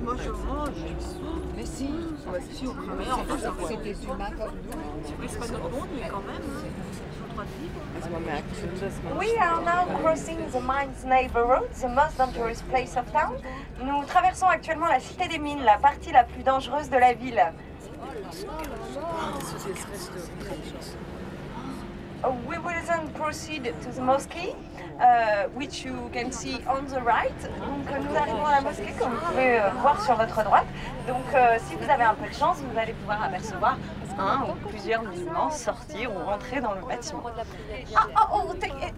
Moi je mange. Mais si, Si au premier, en fait, c'était du macaroni. c'est pas notre monde, mais quand même. We are now crossing the Mines Neighborhood, the most dangerous place of town. Nous traversons actuellement la cité des mines, la partie la plus dangereuse de la ville. We will then proceed to the mosque, which you can see on the right. Donc nous arrivons à la mosquée, comme vous pouvez voir sur votre droite. Donc si vous avez un peu de chance, vous allez pouvoir apercevoir un ou plusieurs musulmans sortir ou rentrer dans le bâtiment.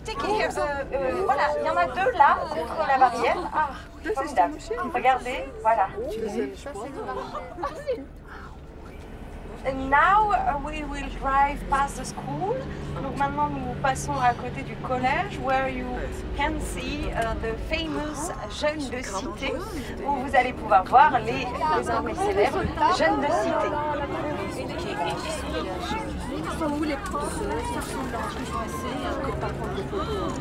Take it here. Voilà, il y en a deux là, contre la barrière. Ah, formidable. Regardez, voilà. And now we will drive past the school. Donc maintenant nous passons à côté du collège, where you can see the famous Jeunes de Cité, où vous allez pouvoir voir les désormais célèbres Jeunes de Cité. Ils sont où les profs? Ils sont là, je suis passée, pour pas prendre des photos.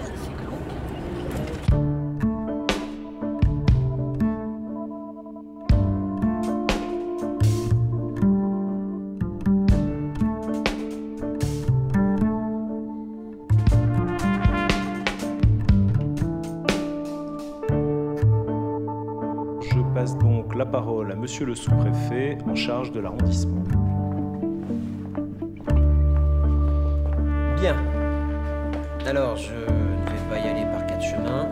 Je passe donc la parole à Monsieur le sous-préfet en charge de l'arrondissement. Bien. Alors, je ne vais pas y aller par quatre chemins.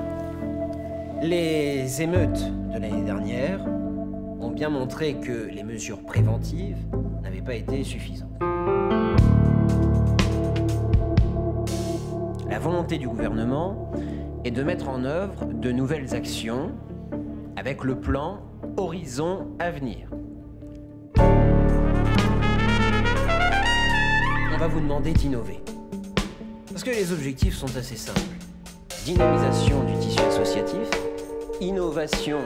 Les émeutes de l'année dernière ont bien montré que les mesures préventives n'avaient pas été suffisantes. La volonté du gouvernement est de mettre en œuvre de nouvelles actions avec le plan Horizon Avenir. On va vous demander d'innover. Parce que les objectifs sont assez simples. Dynamisation du tissu associatif, innovation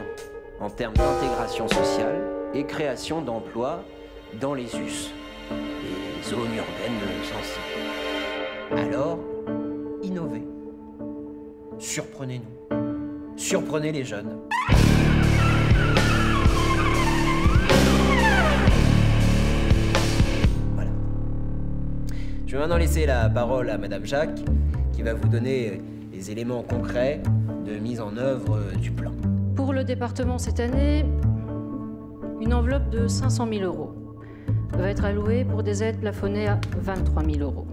en termes d'intégration sociale et création d'emplois dans les US, les zones urbaines sensibles. Alors, innovez. Surprenez-nous. Surprenez les jeunes. Voilà. Je vais maintenant laisser la parole à Madame Jacques, qui va vous donner les éléments concrets de mise en œuvre du plan. Pour le département cette année, une enveloppe de 500 000 € va être allouée pour des aides plafonnées à 23 000 €.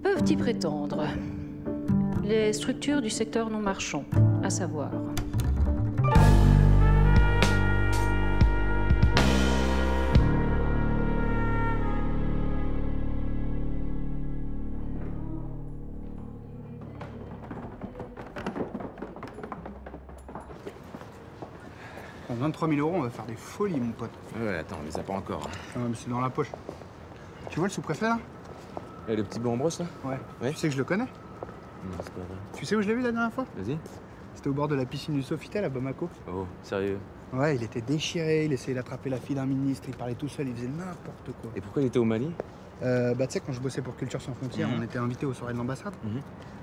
Peuvent y prétendre les structures du secteur non marchand, à savoir Pour 23 000 €, on va faire des folies, mon pote. Ouais, attends, on les a pas encore. Hein. Ah, mais c'est dans la poche. Tu vois le sous-préfet, là? Et le petit blond en brosse, là? Ouais. Ouais. Tu sais que je le connais? Non, c'est pas vrai. Tu sais où je l'ai vu la dernière fois? Vas-y. C'était au bord de la piscine du Sofitel à Bamako. Oh, sérieux? Ouais, il était déchiré, il essayait d'attraper la fille d'un ministre, il parlait tout seul, il faisait n'importe quoi. Et pourquoi il était au Mali? Bah, tu sais, quand je bossais pour Culture Sans Frontières, on était invités aux soirées de l'ambassade.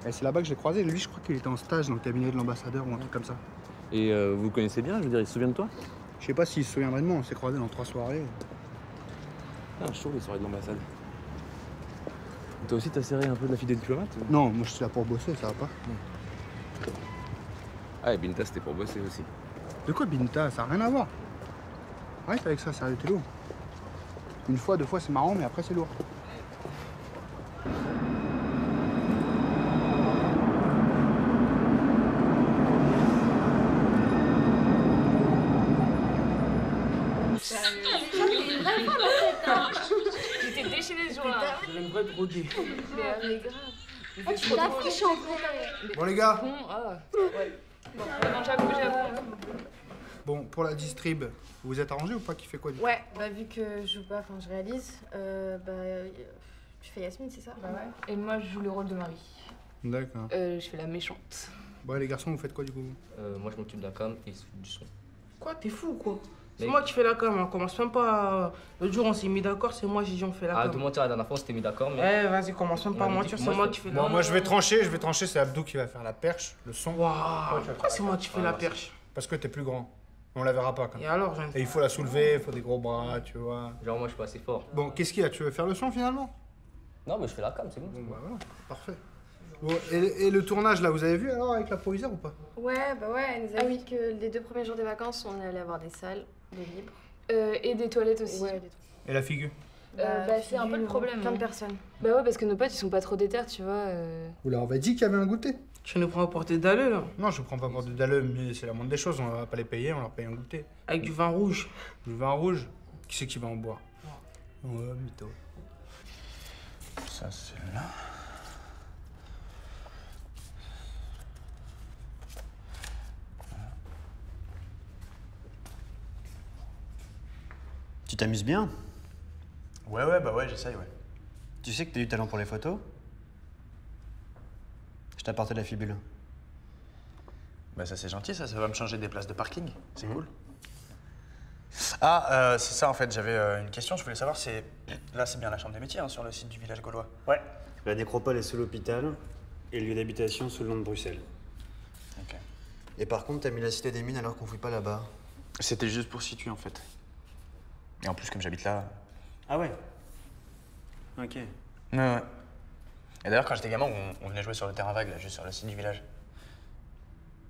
Et c'est là-bas que je l'ai croisé. Lui, je crois qu'il était en stage dans le cabinet de l'ambassadeur ou un truc comme ça. Et vous le connaissez bien, je veux dire, il se souvient de toi? Je sais pas s'il se souviendrait de moi, on s'est croisés dans 3 soirées. Ah, chaud, les soirées de l'ambassade. Toi aussi, t'as serré un peu de la fille des diplomates? Non, moi je suis là pour bosser, ça va pas. Ah, et Binta, c'était pour bosser aussi. De quoi Binta? Ça a rien à voir. Arrête avec ça, sérieux, t'es lourd. Une fois, 2 fois, c'est marrant, mais après, c'est lourd. J'étais déchaînée ce jour-là. J'aimerais broder. Mais grave. Ah, tu t'affiches en vrai. Bon, les gars. Bon, ah. Ouais. Bon, non, j'avoue. Bon, pour la distrib, vous vous êtes arrangé ou pas? Qui fait quoi du coup? Ouais, bah vu que je joue pas, enfin je réalise, tu fais Yasmine, c'est ça? Bah ouais. Et moi, je joue le rôle de Marie. D'accord. Je fais la méchante. Bon, les garçons, vous faites quoi du coup? Moi je m'occupe de la com et du son. Quoi, t'es fou ou quoi? C'est moi qui fais la com, on commence même pas. L'autre jour, on s'est mis d'accord, c'est moi, j'ai dit on fait la com. Ah, de mentir, la dernière fois, on s'était mis d'accord, mais. Eh, vas-y, commence même pas à mentir, c'est moi qui fais la com. Bon, moi je vais trancher, c'est Abdou qui va faire la perche, le son. Waouh, pourquoi c'est moi qui fais la perche? Parce que t'es plus grand. On la verra pas quand même. Et alors, Et il faut la soulever, il faut des gros bras, tu vois. Genre, moi, je suis pas assez fort. Bon, qu'est-ce qu'il y a? Tu veux faire le son finalement? Non, mais je fais la com, c'est bon. Bon, bah voilà, parfait. Bon, et le tournage là, vous avez vu alors avec la proviseur ou pas? Ouais, bah ouais, elle nous a dit que les 2 premiers jours des vacances, on allait avoir des salles de libre. Et des toilettes aussi. Ouais, des toilettes. Et la figure? C'est un peu le problème. Plein de personnes. Bah ouais, parce que nos potes, ils sont pas trop déter, tu vois. Vous leur avez dit qu'il y avait un goûter? Tu nous prends à portée d'alleux là? Non, je prends pas pour des dalleux, mais c'est la moindre des choses, on va pas les payer, on leur paye un goûter. Avec du vin rouge. Du vin rouge? Qui c'est qui va en boire? Ouais, mytho. Ça, c'est là. Tu t'amuses bien? Ouais, bah ouais, j'essaye, ouais. Tu sais que t'as du talent pour les photos? Je t'ai apporté de la fibule. Bah ça c'est gentil, ça va me changer des places de parking, c'est cool. Ah, c'est ça en fait, j'avais une question, je voulais savoir, là c'est bien la chambre des métiers, hein, sur le site du village gaulois. Ouais. La nécropole est sous l'hôpital et le lieu d'habitation sous le nom de Bruxelles. Ok. Et par contre, t'as mis la cité des mines alors qu'on fouille pas là-bas. C'était juste pour situer en fait. Et en plus, comme j'habite là... Ah ouais? Ok. Ouais. Et d'ailleurs, quand j'étais gamin, on venait jouer sur le terrain vague, là, juste sur le site du village.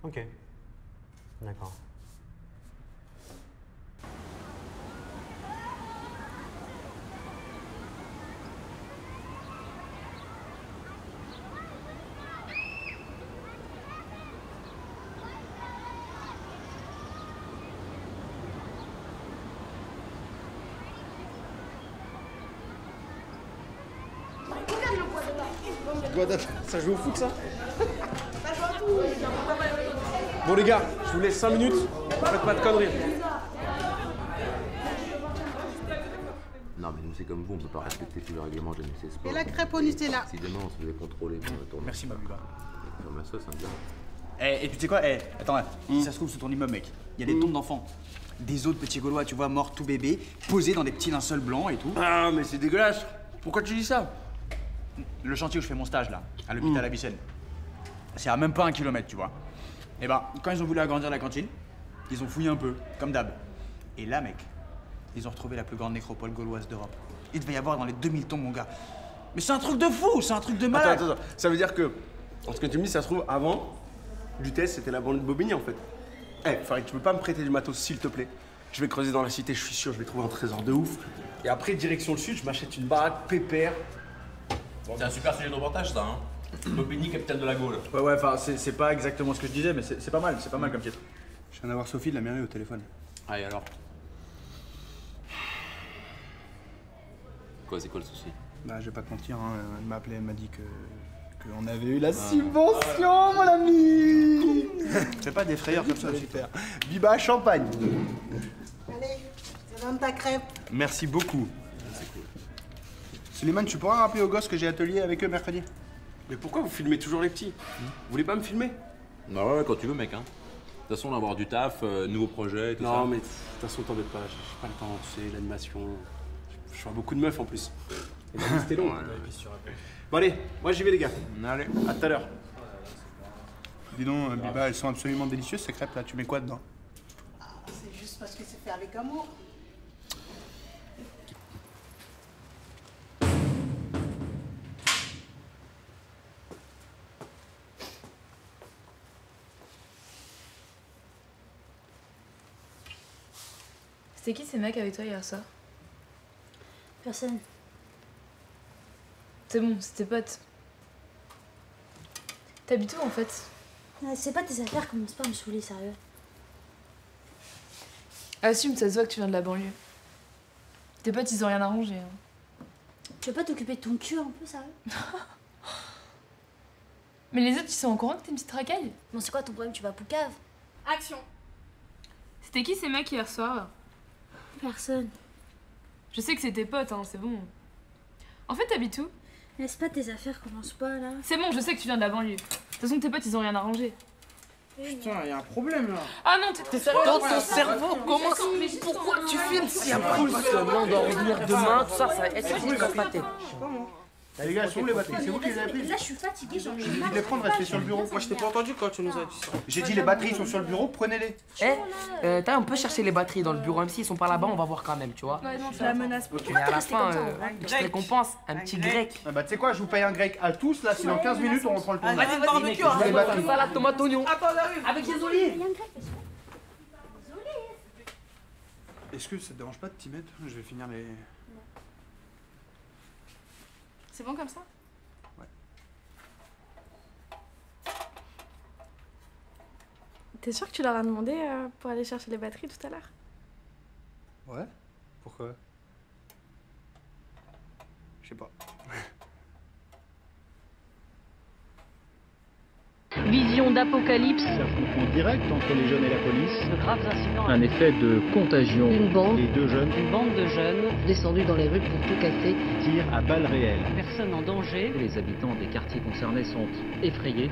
Ok. D'accord. Ça joue au foot, ça? Bon, les gars, je vous laisse 5 minutes. Faites pas de conneries. Non, mais nous, c'est comme vous, on peut pas respecter tous les règlements de l'NC Sport. Et la crêpe au Nutella. Si demain, on se faisait contrôler pendant le tournoi. Merci, Mabuba. Sur ma sauce, hein, bien. Et puis tu sais quoi, attends, si ça se trouve sous ton immeuble, mec, il y a des tombes d'enfants. Des autres petits Gaulois, tu vois, morts tout bébés, posés dans des petits linceuls blancs et tout. Ah, mais c'est dégueulasse. Pourquoi tu dis ça? Le chantier où je fais mon stage, là, à l'hôpital Avicenne, c'est à même pas 1 kilomètre, tu vois. Et ben, quand ils ont voulu agrandir la cantine, ils ont fouillé un peu, comme d'hab. Et là, mec, ils ont retrouvé la plus grande nécropole gauloise d'Europe. Il devait y avoir dans les 2000 tombes, mon gars. Mais c'est un truc de fou, c'est un truc de malade. Attends, ça veut dire que, en ce que tu me dis, ça se trouve, avant, Lutèce, c'était la bande de Bobigny, en fait. Farid, tu peux pas me prêter du matos, s'il te plaît? Je vais creuser dans la cité, je suis sûr, je vais trouver un trésor de ouf. Et après, direction le sud, je m'achète une baraque pépère. C'est un super sujet de reportage, ça, hein. Bobigny, capitaine de la Gaule. Ouais, enfin, c'est pas exactement ce que je disais, mais c'est pas mal comme titre. Je viens d'avoir Sophie de la mairie au téléphone. Ah, et alors? Quoi, c'est quoi le souci? Bah, je vais pas te mentir, hein, elle m'a appelé, elle m'a dit qu'on avait eu la subvention, mon ami. Fais pas des frayeurs comme ça, super. Biba champagne. Allez, ça donne ta crêpe. Merci beaucoup. Suleiman, tu pourras rappeler aux gosses que j'ai atelier avec eux mercredi? Mais pourquoi vous filmez toujours les petits? Vous voulez pas me filmer? Bah ouais, quand tu veux, mec, hein. De toute façon, on va avoir du taf, nouveaux projets et tout ça. Non, mais de toute façon, t'embête pas, j'ai pas le temps, tu sais, l'animation. Je vois beaucoup de meufs en plus. Et la liste est longue. Bon, allez, moi j'y vais, les gars. Allez, à tout à l'heure. Dis donc, Biba, elles sont absolument délicieuses ces crêpes là, tu mets quoi dedans? C'est juste parce que c'est fait avec amour. C'était qui ces mecs avec toi hier soir? Personne. C'est bon, c'est tes potes. T'habites où en fait? C'est pas tes affaires, commence pas à me saouler, sérieux. Assume, ça se voit que tu viens de la banlieue. Tes potes, ils ont rien arrangé. Hein. Tu veux pas t'occuper de ton cul un peu, sérieux? Mais les autres, ils sont au courant que t'es une petite racaille? Bon, c'est quoi ton problème? Tu vas à Poucave? Action! C'était qui ces mecs hier soir? Personne. Je sais que c'est tes potes, hein, c'est bon. En fait, t'habites où? Laisse pas tes affaires, commence pas là. C'est bon, je sais que tu viens de la banlieue. De toute façon, tes potes, ils ont rien arrangé. Putain, y a un problème là. Ah non, t'es sérieux? Dans ton cerveau, comment pourquoi tu filmes s'il y a pas seulement d'en revenir demain, tout ça, ça va être une casse la tête. Les gars, sont où les batteries? C'est vous qui les avez prises? Là, je suis fatiguée, j'en ai J'ai dit marre. de les prendre, restez sur le bureau. Moi, je t'ai pas entendu quand tu nous as dit ça. J'ai dit les batteries sont sur le bureau, prenez-les. On peut chercher les batteries dans le bureau, même s'ils sont pas là-bas, on va voir quand même, tu vois. Ouais, non, c'est la menace. Mais à la fin, petite récompense, un petit grec. Bah, tu sais quoi, je vous paye un grec à tous là, si dans 15 minutes on reprend le tournoi. Vas-y, barbecue, Je veux les batteries. salade, tomate, oignon. Attends, j'arrive. Avec des olives. Est-ce que ça te dérange pas de t'y mettre? Je vais finir les... C'est bon comme ça? T'es sûr que tu leur as demandé pour aller chercher les batteries tout à l'heure? Ouais? Pourquoi? Je sais pas. Vision d'apocalypse. En direct entre les jeunes et la police. De graves incidents. Un effet de contagion. Une bande. Les deux jeunes. Une bande de jeunes descendus dans les rues pour tout casser. Tirent à balles réelles. Personne en danger. Les habitants des quartiers concernés sont effrayés.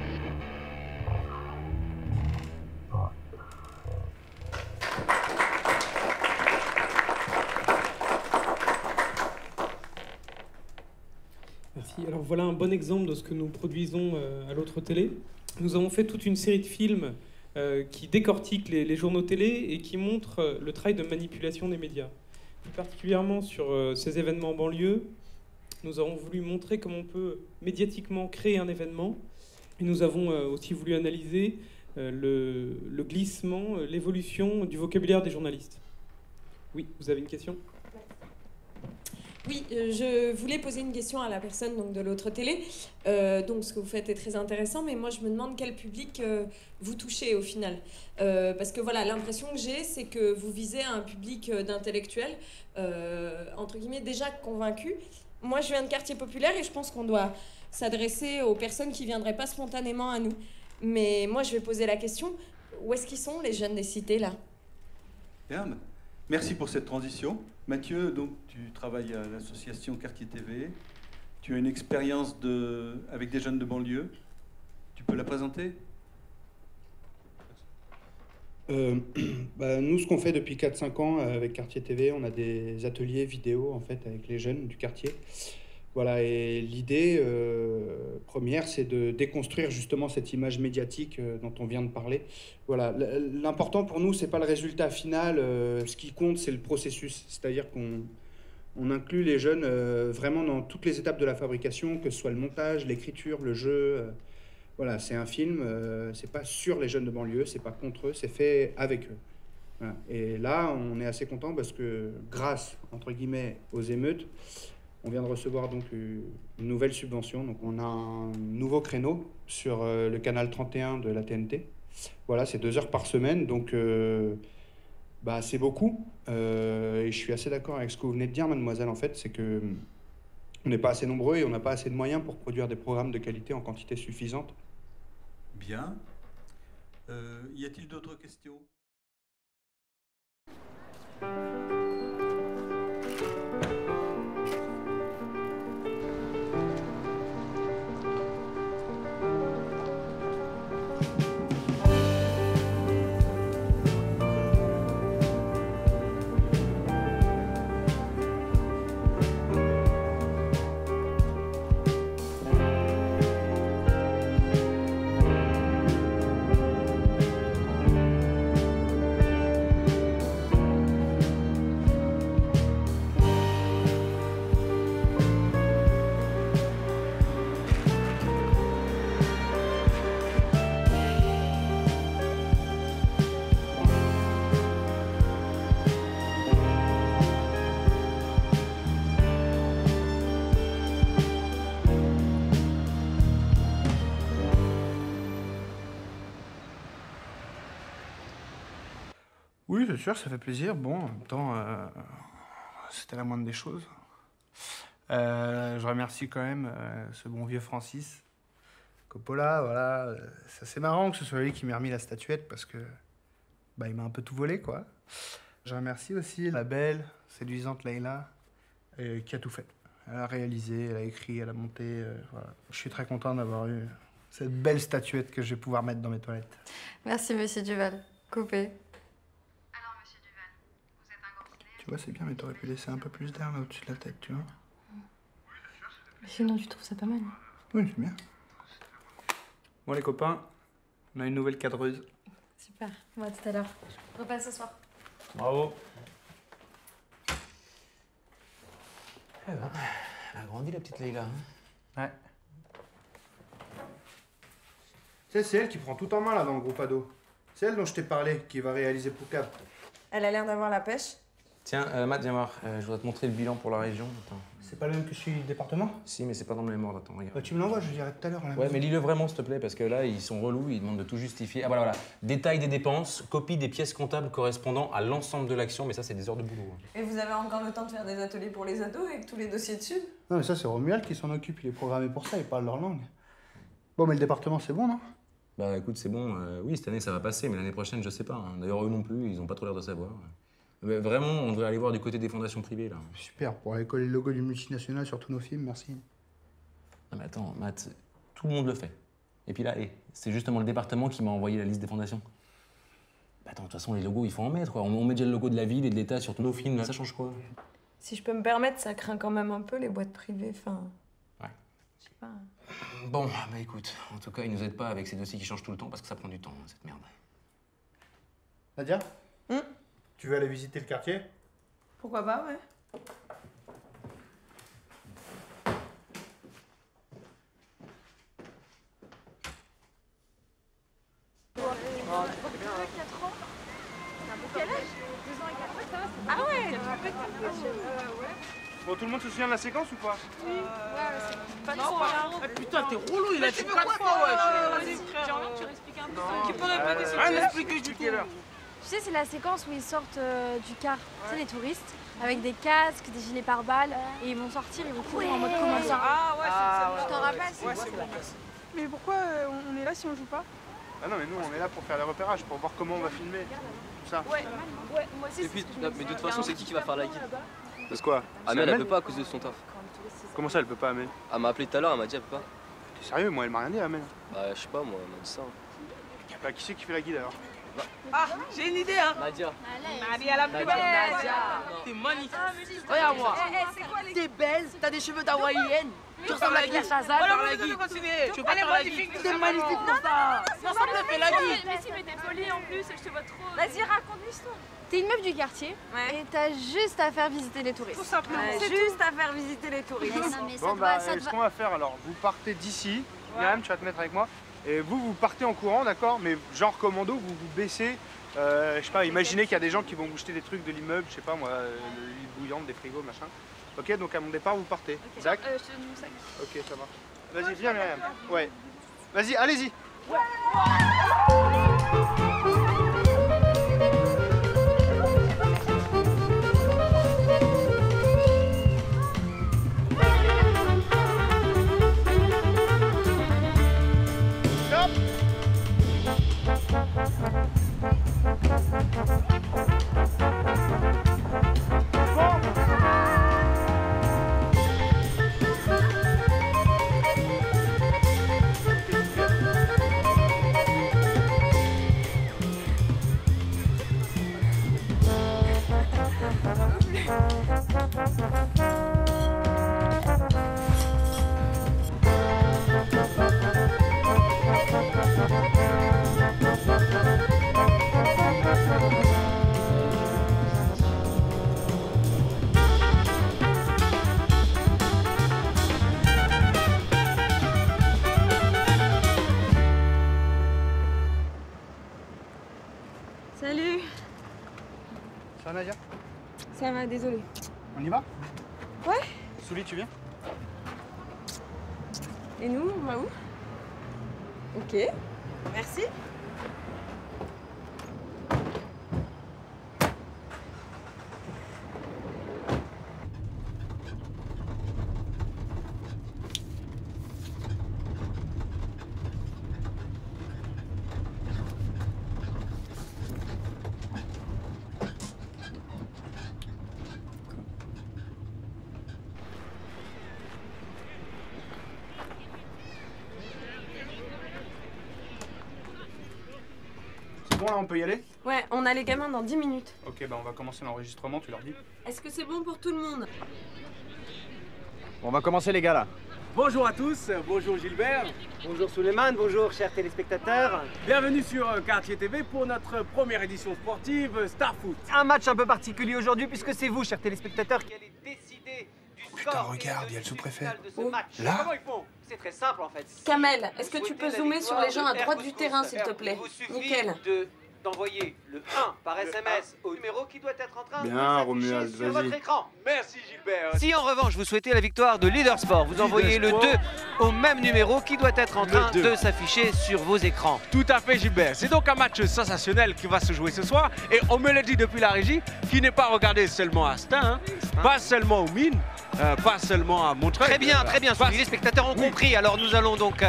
Merci. Alors voilà un bon exemple de ce que nous produisons à l'autre télé. Nous avons fait toute une série de films qui décortiquent les journaux télé et qui montrent le travail de manipulation des médias. Plus particulièrement sur ces événements en banlieue, nous avons voulu montrer comment on peut médiatiquement créer un événement. Et nous avons aussi voulu analyser le glissement, l'évolution du vocabulaire des journalistes. Oui, vous avez une question ? Oui, je voulais poser une question à la personne donc, de l'autre télé. Donc ce que vous faites est très intéressant, mais moi je me demande quel public vous touchez au final. Parce que voilà, l'impression que j'ai, c'est que vous visez un public d'intellectuels, entre guillemets, déjà convaincus. Moi je viens de quartier populaire et je pense qu'on doit s'adresser aux personnes qui ne viendraient pas spontanément à nous. Mais moi je vais poser la question, où est-ce qu'ils sont les jeunes des cités là ? Bien, merci pour cette transition. Mathieu, donc tu travailles à l'association Quartier TV. Tu as une expérience avec des jeunes de banlieue. Tu peux la présenter ? Nous, ce qu'on fait depuis 4-5 ans avec Quartier TV, on a des ateliers vidéo en fait avec les jeunes du quartier. Voilà, et l'idée première, c'est de déconstruire justement cette image médiatique dont on vient de parler. Voilà, l'important pour nous, c'est pas le résultat final. Ce qui compte, c'est le processus. C'est-à-dire qu'on inclut les jeunes vraiment dans toutes les étapes de la fabrication, que ce soit le montage, l'écriture, le jeu. Voilà, c'est un film. C'est pas sur les jeunes de banlieue, c'est pas contre eux, c'est fait avec eux. Voilà. Et là, on est assez content parce que grâce entre guillemets aux émeutes, on vient de recevoir donc une nouvelle subvention. Donc on a un nouveau créneau sur le canal 31 de la TNT. Voilà, c'est 2 heures par semaine, donc c'est beaucoup. Et je suis assez d'accord avec ce que vous venez de dire, mademoiselle. En fait, c'est que on n'est pas assez nombreux et on n'a pas assez de moyens pour produire des programmes de qualité en quantité suffisante. Bien. Y a-t-il d'autres questions ? Oui, c'est sûr, ça fait plaisir. Bon, en même temps, c'était la moindre des choses. Je remercie quand même ce bon vieux Francis Coppola. Voilà, c'est assez marrant que ce soit lui qui m'ait remis la statuette parce que il m'a un peu tout volé, quoi. Je remercie aussi la belle, séduisante Leïla qui a tout fait. Elle a réalisé, elle a écrit, elle a monté. Voilà. Je suis très content d'avoir eu cette belle statuette que je vais pouvoir mettre dans mes toilettes. Merci, monsieur Duval. Coupé. Tu vois, c'est bien, mais t'aurais pu laisser un peu plus d'air là au-dessus de la tête, tu vois. Sinon, tu trouves ça pas mal? Oui, c'est bien. Bon, les copains, on a une nouvelle cadreuse. Super. Bon, à tout à l'heure. Je repasse ce soir. Bravo. Eh ben, elle a grandi la petite Leïla. Hein. Ouais. Tu sais, c'est elle qui prend tout en main là dans le groupe ado. C'est elle dont je t'ai parlé, qui va réaliser Poucave. Elle a l'air d'avoir la pêche. Tiens, Matt, viens voir. Je voudrais te montrer le bilan pour la région. Attends. C'est pas le même que celui du département? Si, mais c'est pas dans le même ordre. Attends, regarde. Bah, tu me l'envoies, je dirai tout à l'heure. Ouais, mais lis-le vraiment, s'il te plaît, parce que là, ils sont relous, ils demandent de tout justifier. Ah, voilà. Détail des dépenses, copie des pièces comptables correspondant à l'ensemble de l'action, mais ça, c'est des heures de boulot. Hein. Et vous avez encore le temps de faire des ateliers pour les ados avec tous les dossiers dessus? Non, mais ça, c'est Romuald qui s'en occupe. Il est programmé pour ça, il parle leur langue. Bon, mais le département, c'est bon, non? Bah écoute, c'est bon. Oui, cette année, ça va passer, mais l'année prochaine, je sais pas. Hein. D'ailleurs, eux non plus, ils ont pas trop l'air de savoir. Mais vraiment, on devrait aller voir du côté des fondations privées, là. Super, pour aller coller le logo du multinational sur tous nos films, merci. Non, mais attends, Matt, tout le monde le fait. Et puis là, c'est justement le département qui m'a envoyé la liste des fondations. Bah attends, de toute façon, les logos, il faut en mettre, quoi. On met déjà le logo de la ville et de l'État sur tous nos films, là, ça change quoi? Si je peux me permettre, ça craint quand même un peu les boîtes privées, enfin... Ouais. Je sais pas... Bon, bah écoute, en tout cas, ils nous aident pas avec ces dossiers qui changent tout le temps parce que ça prend du temps, cette merde. Nadia? Tu veux aller visiter le quartier? Pourquoi pas, ouais. Ah ouais. Bon, tout le monde se souvient de la séquence ou pas? Oui. Ouais, pas Non, trop. pas. Putain, t'es relou, il a dit 4 fois, ouais. J'ai envie que tu réexpliques un peu. Tu peux répéter s'il te plaît? Rien expliquer du tout. Tu sais, c'est la séquence où ils sortent du car, tu sais, les touristes, avec des casques, des gilets pare-balles, et ils vont sortir, ils vont courir en mode commerçant. Ah ouais, c'est Tu t'en rappelles? Ouais, c'est bon. Mais pourquoi on est là si on joue pas? Ah non, mais nous, on est là pour faire les repérages, pour voir comment on va filmer. Tout ça. Ouais, moi aussi. Et puis, mais de toute façon, c'est qui va faire la guide? Parce quoi? Amel, elle peut pas à cause de son taf. Comment ça, elle peut pas, Amel? Elle m'a appelé tout à l'heure, elle m'a dit elle peut pas. T'es sérieux? Moi, elle m'a rien dit, Amel. Bah, je sais pas, moi, elle m'a dit ça. Bah, qui c'est qui fait la guide alors? Ah, j'ai une idée, hein. Nadia. Nadia la plus belle. Nadia. T'es magnifique. Regarde-moi. T'es belle, t'as des cheveux d'hawaïenne. Tu ressembles à Claire Chazal. Voilà, la guide. Tu veux pas faire la guide? T'es magnifique pour ça. Non, ça me fait la guide. Mais si, mais t'es polie en plus, je te vois trop. Vas-y, raconte l'histoire. T'es une meuf du quartier et t'as juste à faire visiter les touristes. Tout simplement. C'est juste à faire visiter les touristes. Bon, bah, ce qu'on va faire alors, vous partez d'ici. Myriam, tu vas te mettre avec moi. Et vous partez en courant, d'accord? Mais genre commando, vous vous baissez. Je sais pas, imaginez qu'il y a des gens qui vont vous jeter des trucs de l'immeuble, je sais pas moi, l'huile bouillante, des frigos, machin. Ok, donc à mon départ, vous partez. Zach? Je te donne mon sac. Ok, ça marche. Vas-y, viens Myriam. Ouais. Vas-y, allez-y. Salut. Ça va Nadia? Ça va, désolé. On y va? Ouais. Souli, tu viens? Et nous, on va où? Ok. Merci. bon là, on peut y aller? Ouais, on a les gamins dans 10 minutes. Ok, bah on va commencer l'enregistrement, tu leur dis. Est-ce que c'est bon pour tout le monde? Bon, on va commencer les gars là. Bonjour à tous, bonjour Gilbert. Bonjour Souleymane, bonjour chers téléspectateurs. Bienvenue sur Quartier TV pour notre première édition sportive Star Foot. Un match un peu particulier aujourd'hui puisque c'est vous, chers téléspectateurs, qui allez décider du score. Putain, regarde, il y a le sous-préfet. Là. Comment ils font? C'est très simple en fait. Kamel, est-ce que tu peux zoomer sur les gens à droite du terrain, s'il te plaît? Nickel. D'envoyer le 1 par SMS au numéro qui doit être en train Bien, de Romuald, s'afficher sur votre vas-y. écran. Merci Gilbert. Si en revanche vous souhaitez la victoire de Leader Sport, vous envoyez le 2 au même numéro qui doit être en train de s'afficher sur vos écrans. Tout à fait Gilbert. C'est donc un match sensationnel qui va se jouer ce soir. Et on me l'a dit depuis la régie, qui n'est pas regardé seulement à Stein, pas seulement aux mines, pas seulement à Montreuil. Très bien, très bien. Les spectateurs ont compris. Alors nous allons donc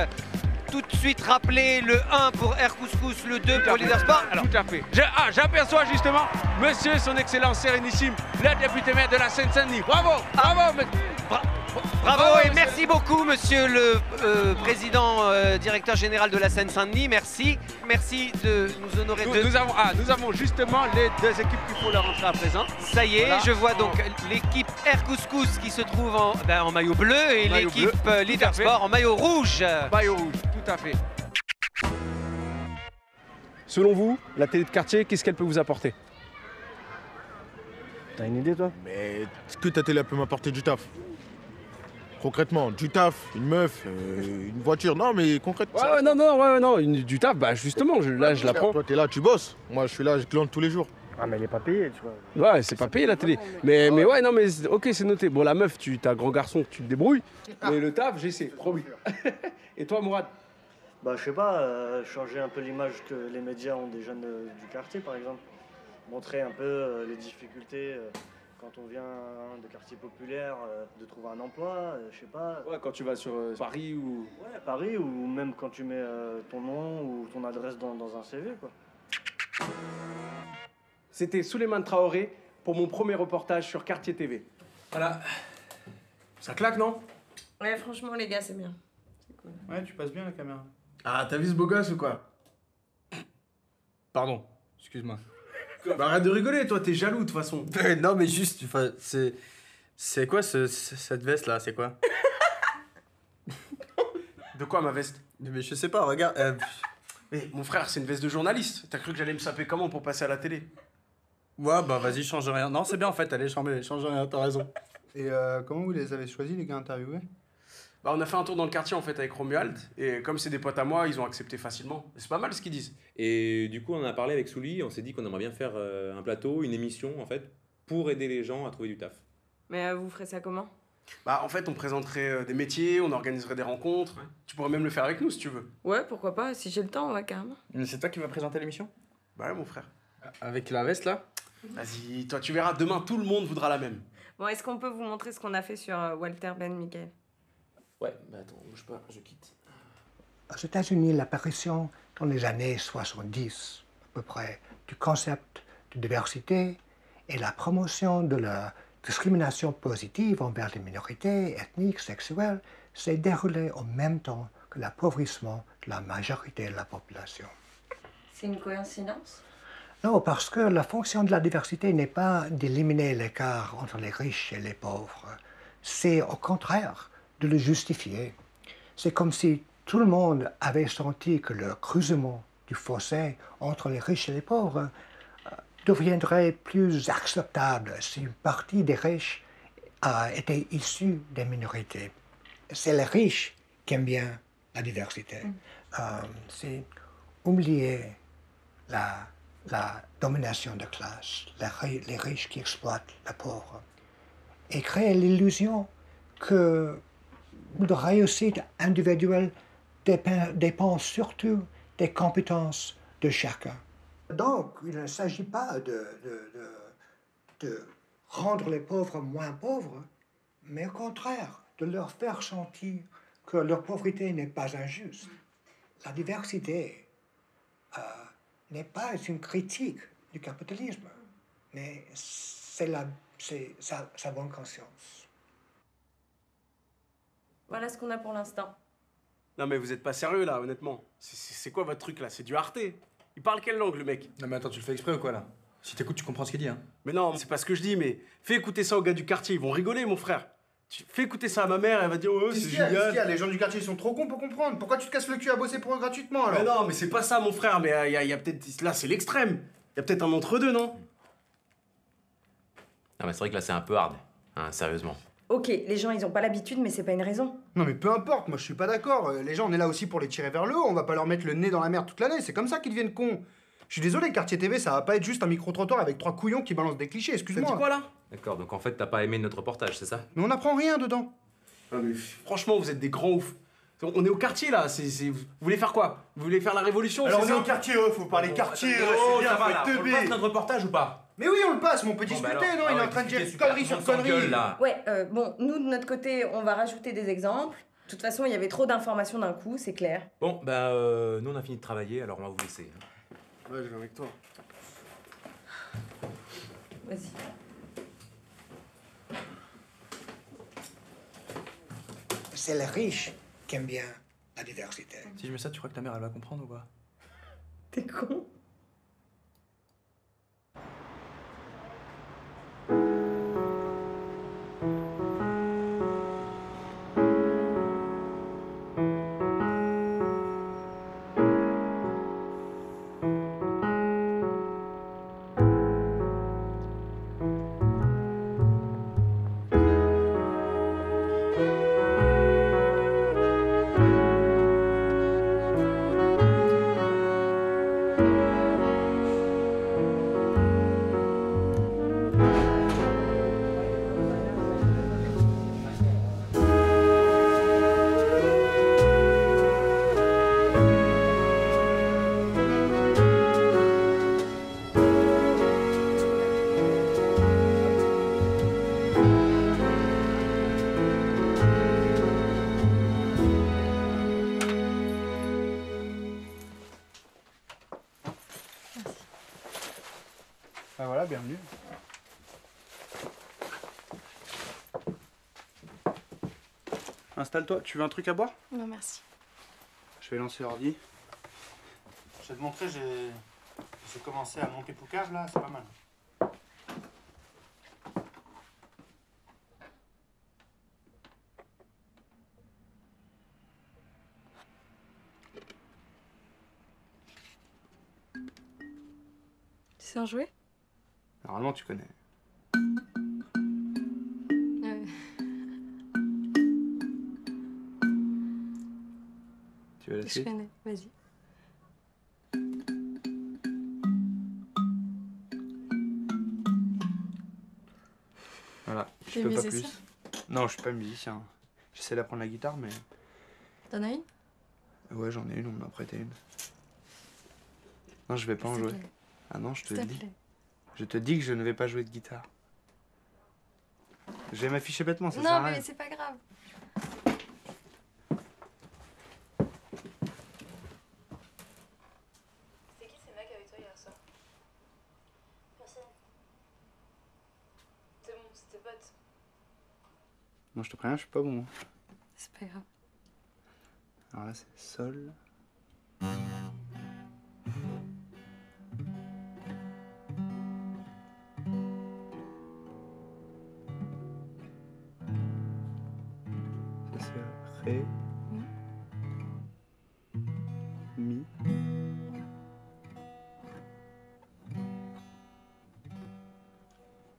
tout de suite rappeler le 1 pour Air Couscous, le 2 pour Leader Sport. Alors, tout à fait. J'aperçois justement Monsieur Son Excellence Sérénissime, le député maire de la Seine-Saint-Denis. Bravo, bravo. Bravo et merci beaucoup, monsieur le président directeur général de la Seine-Saint-Denis. Merci de nous honorer de... Nous avons justement les deux équipes qui font leur entrée à présent. Ça y est, Voilà. je vois donc l'équipe Air Couscous qui se trouve en maillot bleu et l'équipe Leader Sport en maillot rouge. Maillot rouge, tout à fait. Selon vous, la télé de quartier, qu'est-ce qu'elle peut vous apporter? T'as une idée, toi? Mais est-ce que ta télé peut m'apporter du taf? Concrètement, du taf, une meuf, une voiture, non mais concrètement. Non, du taf, bah justement, là je la prends. Toi t'es là, tu bosses. Moi je suis là, je glande tous les jours. Ah mais elle est pas payée, tu vois. Ouais, c'est pas payé la télé. Mais ouais, non mais ok, c'est noté. Bon, la meuf, t'es un grand garçon, tu te débrouilles. Mais le taf, j'essaie, promis. Et toi, Mourad? Bah je sais pas, changer un peu l'image que les médias ont des jeunes du quartier par exemple. Montrer un peu les difficultés quand on vient de quartiers populaires, de trouver un emploi, je sais pas. Ouais, quand tu vas sur Paris ou... Ouais, Paris ou même quand tu mets ton nom ou ton adresse dans un CV quoi. C'était Souleymane Traoré pour mon premier reportage sur Quartier TV. Voilà. Ça claque, non? Ouais, franchement, les gars, c'est bien. C'est cool. Ouais, tu passes bien la caméra. Ah, t'as vu ce beau gosse ou quoi? Pardon, excuse-moi. Bah arrête de rigoler, toi t'es jaloux de toute façon. Non mais juste, c'est quoi cette veste là, c'est quoi? De quoi ma veste? Mais je sais pas, regarde. Mais mon frère, c'est une veste de journaliste. T'as cru que j'allais me saper comment pour passer à la télé? Ouais, bah vas-y, change rien. Non, c'est bien en fait, allez, change rien, t'as raison. Et comment vous les avez choisis, les gars interviewés? Bah on a fait un tour dans le quartier en fait avec Romuald. Et comme c'est des potes à moi, ils ont accepté facilement. C'est pas mal ce qu'ils disent. Et du coup, on en a parlé avec Souli, on s'est dit qu'on aimerait bien faire un plateau, une émission en fait, pour aider les gens à trouver du taf. Mais vous ferez ça comment? Bah en fait, on présenterait des métiers, on organiserait des rencontres. Ouais. Tu pourrais même le faire avec nous si tu veux. Ouais, pourquoi pas, si j'ai le temps, ouais, carrément. Mais c'est toi qui vas présenter l'émission? Bah ouais, mon frère. Avec la veste là? Vas-y, toi tu verras, demain tout le monde voudra la même. Bon, est-ce qu'on peut vous montrer ce qu'on a fait sur Walter Ben Michael? Ouais, bah attends, bouge pas, je quitte. Aux États-Unis, l'apparition dans les années 70, à peu près, du concept de diversité et la promotion de la discrimination positive envers les minorités ethniques, sexuelles, s'est déroulée en même temps que l'appauvrissement de la majorité de la population. C'est une coïncidence? Non, parce que la fonction de la diversité n'est pas d'éliminer l'écart entre les riches et les pauvres. C'est au contraire de le justifier. C'est comme si tout le monde avait senti que le creusement du fossé entre les riches et les pauvres deviendrait plus acceptable si une partie des riches était issue des minorités. C'est les riches qui aiment bien la diversité. C'est oublier la domination de classe, les riches qui exploitent les pauvres, et créer l'illusion que la réussite individuelle dépend surtout des compétences de chacun. Donc, il ne s'agit pas de rendre les pauvres moins pauvres, mais au contraire, de leur faire sentir que leur pauvreté n'est pas injuste. La diversité n'est pas une critique du capitalisme, mais c'est sa bonne conscience. Voilà ce qu'on a pour l'instant. Non mais vous êtes pas sérieux là, honnêtement. C'est quoi votre truc là? C'est du Arte? Il parle quelle langue, le mec? Non mais attends, tu le fais exprès ou quoi là? Si t'écoutes, tu comprends ce qu'il dit, hein. Mais non, c'est pas ce que je dis, mais fais écouter ça aux gars du quartier, ils vont rigoler, mon frère. Fais écouter ça à ma mère, elle va dire oh, c'est génial. Les gens du quartier ils sont trop cons pour comprendre. Pourquoi tu te casses le cul à bosser pour eux gratuitement alors? Mais non, mais c'est pas ça, mon frère, mais y a peut-être. Là, c'est l'extrême. Y a peut-être un entre-deux, non? Non, mais c'est vrai que là, c'est un peu hard, hein, sérieusement. Ok, les gens ils ont pas l'habitude, mais c'est pas une raison. Non mais peu importe, moi je suis pas d'accord. Les gens on est là aussi pour les tirer vers le haut, on va pas leur mettre le nez dans la merde toute l'année, c'est comme ça qu'ils deviennent cons. Je suis désolé, Quartier TV, ça va pas être juste un micro-trottoir avec 3 couillons qui balancent des clichés, excuse-moi. T'as dit quoi là? D'accord, donc en fait, t'as pas aimé notre reportage, c'est ça? Mais on apprend rien dedans. Non mais franchement, vous êtes des grands oufs. On est au quartier là, vous voulez faire quoi? Vous voulez faire la révolution? Alors on est ça au quartier, faut parler quartier, oh, c'est bien, ça va, faut là. être teubé. On passe notre reportage ou pas? Mais oui, on le passe, mais on peut discuter, non? Il est en train de dire connerie sur connerie. Ouais, bon, nous de notre côté, on va rajouter des exemples. De toute façon, il y avait trop d'informations d'un coup, c'est clair. Bon, bah, nous on a fini de travailler, alors on va vous laisser. Ouais, je viens avec toi. Vas-y. C'est les riches qui aiment bien la diversité. Si je mets ça, tu crois que ta mère elle va comprendre ou pas? T'es con. Ah voilà, bienvenue. Installe-toi, tu veux un truc à boire? Non, merci. Je vais lancer l'ordi. Je vais te montrer, j'ai commencé à monter Poucave là, c'est pas mal. Tu sais en jouer? Normalement tu connais. Tu veux la Je suite? connais, vas-y. Voilà, je T'es peux pas musicien? plus. Non, je suis pas musicien. J'essaie d'apprendre la guitare, mais... T'en as une? Ouais, j'en ai une, on m'en a prêté une. Non, je vais pas en S'il te jouer. plaît. Ah non, je te S'il te dis. plaît. Je te dis que je ne vais pas jouer de guitare. Je vais m'afficher bêtement, ça sert Non, à rien. mais c'est pas grave. C'est qui ces mecs avec toi hier soir? Personne. C'est bon, c'est tes potes. Non, je te préviens, je suis pas bon. C'est pas grave. Alors là, c'est sol. Ça, c'est ré. Mi.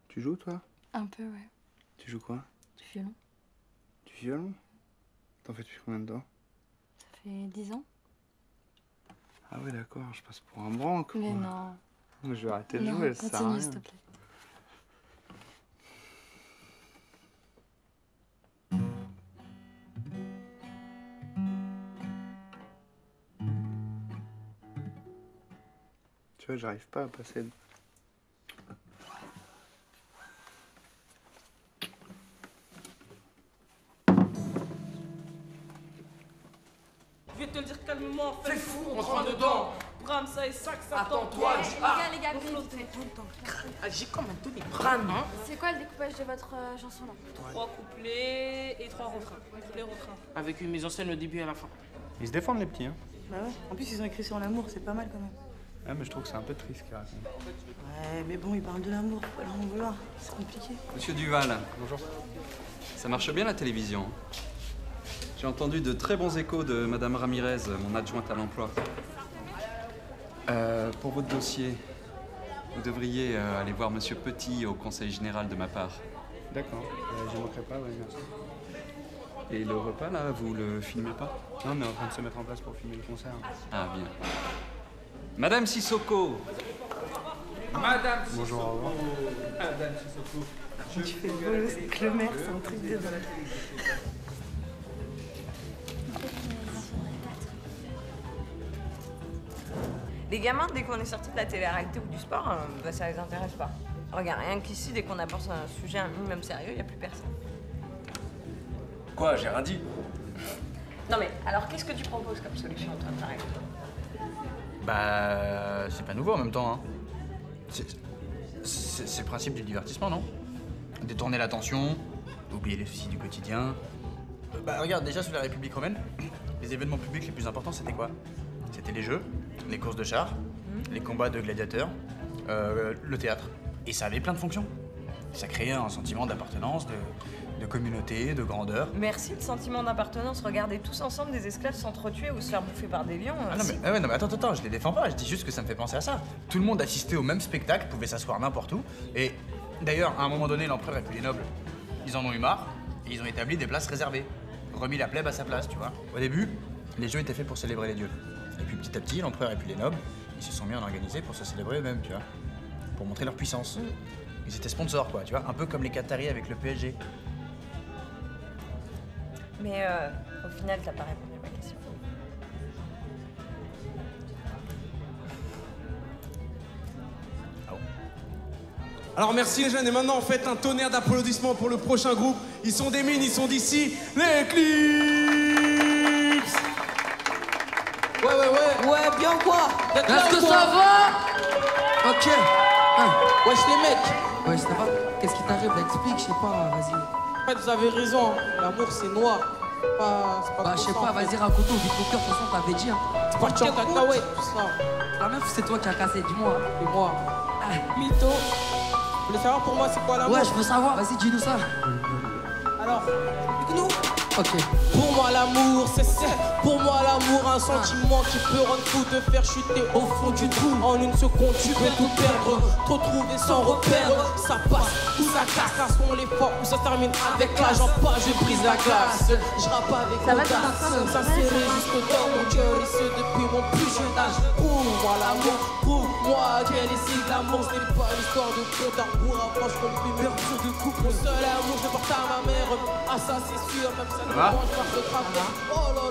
Tu joues, toi? Un peu, ouais. Tu joues quoi? Du violon. Du violon? T'en fais depuis combien de temps? Ça fait 10 ans. Ah ouais, d'accord, je passe pour un branque. Mais quoi. non. Mais je vais arrêter de Non, jouer, ça sert à continue, rien. s'il te plaît. Tu vois, j'arrive pas à passer. Je vais te le dire calmement, fais fou, on rentre dedans. Brame ça et sac, ça Attends-toi, t'entend. les gars, vite fait. J'ai quand même donné Brame, hein. C'est quoi le découpage de votre chanson là? 3 couplets et 3 refrains. Les refrains. Avec une mise en scène au début et à la fin. Ils se défendent, les petits, hein. Bah ouais, en plus ils ont écrit sur l'amour, c'est pas mal quand même. Ouais, mais je trouve que c'est un peu triste ce qu'il raconte. Ouais, mais bon, il parle de l'amour, faut pas leur en vouloir. C'est compliqué. Monsieur Duval. Bonjour. Ça marche bien la télévision. J'ai entendu de très bons échos de Madame Ramirez, mon adjointe à l'emploi. Pour votre dossier, vous devriez aller voir Monsieur Petit au conseil général de ma part. D'accord, j'y manquerai pas, ouais, merci. Et le repas, là, vous le filmez pas? Non, on est en train de se mettre en place pour filmer le concert. Ah, bien. Madame Sissoko. Madame Sissoko. Bonjour, au revoir. Madame Sissoko. Tu fais le bolos avec le maire, c'est un truc de dingue. Les gamins, dès qu'on est sorti de la télé-réalité ou du sport, bah, ça les intéresse pas. Regarde, rien qu'ici, dès qu'on apporte un sujet un minimum sérieux, il n'y a plus personne. Quoi, j'ai rien dit. Non mais, alors qu'est-ce que tu proposes comme solution, toi, par exemple? Bah, c'est pas nouveau en même temps, hein. C'est le principe du divertissement, non? Détourner l'attention, oublier les soucis du quotidien. Bah regarde, déjà sous la République romaine, les événements publics les plus importants, c'était quoi? C'était les jeux, les courses de chars, les combats de gladiateurs, le théâtre. Et ça avait plein de fonctions. Ça créait un sentiment d'appartenance, de communauté, de grandeur. Merci, le sentiment d'appartenance. Regardez tous ensemble des esclaves s'entretuer ou se faire bouffer par des lions. Ah non, mais, non mais attends, je les défends pas, je dis juste que ça me fait penser à ça. Tout le monde assistait au même spectacle, pouvait s'asseoir n'importe où. Et d'ailleurs, à un moment donné, l'empereur et puis les nobles, ils en ont eu marre et ils ont établi des places réservées. Remis la plèbe à sa place, tu vois. Au début, les jeux étaient faits pour célébrer les dieux. Et puis petit à petit, l'empereur et puis les nobles, ils se sont mis à en organiser pour se célébrer eux-mêmes, tu vois. Pour montrer leur puissance. Ils étaient sponsors, quoi, tu vois. Un peu comme les Qataris avec le PSG. Mais au final, t'as pas répondu à ma question. Alors merci les jeunes, et maintenant faites un tonnerre d'applaudissements pour le prochain groupe. Ils sont des mines, ils sont d'ici, les Clips. Ouais, bien quoi? Est-ce que ça va? Ok. Wesh les mecs. Ouais, ça va? Qu'est-ce qui t'arrive là? Explique, je sais pas, vas-y. En fait, vous avez raison, l'amour c'est noir. C'est pas Bah, je sais pas, vas-y, raconte-nous, vite ton cœur, de toute façon, t'avais dit. Hein. C'est parti en cacahuète, tout ça. La meuf, c'est toi qui as cassé, dis-moi. Et moi. Mytho. Vous voulez savoir pour moi c'est quoi l'amour? Ouais, je veux savoir, vas-y, dis-nous ça. Alors, explique-nous. Ok. Pour moi l'amour c'est pour moi l'amour un sentiment qui peut rendre fou, te faire chuter au fond du trou. En une seconde tu peux tout perdre, te retrouver sans repère. Ça passe ou ça casse, ça sont les forts ou ça termine avec l'âge. En pas je brise la glace, je rappe avec audace. Ça serré jusque dans mon cœur et ce depuis mon plus jeune âge. Prouve-moi l'amour, prouve-moi qu'elle est si l'amour. Ce n'est pas l'histoire de compte à rebours, approche comme une meurtre de couple. Mon seul amour je porte à ma mère, ah ça c'est sûr, même ça. Oh là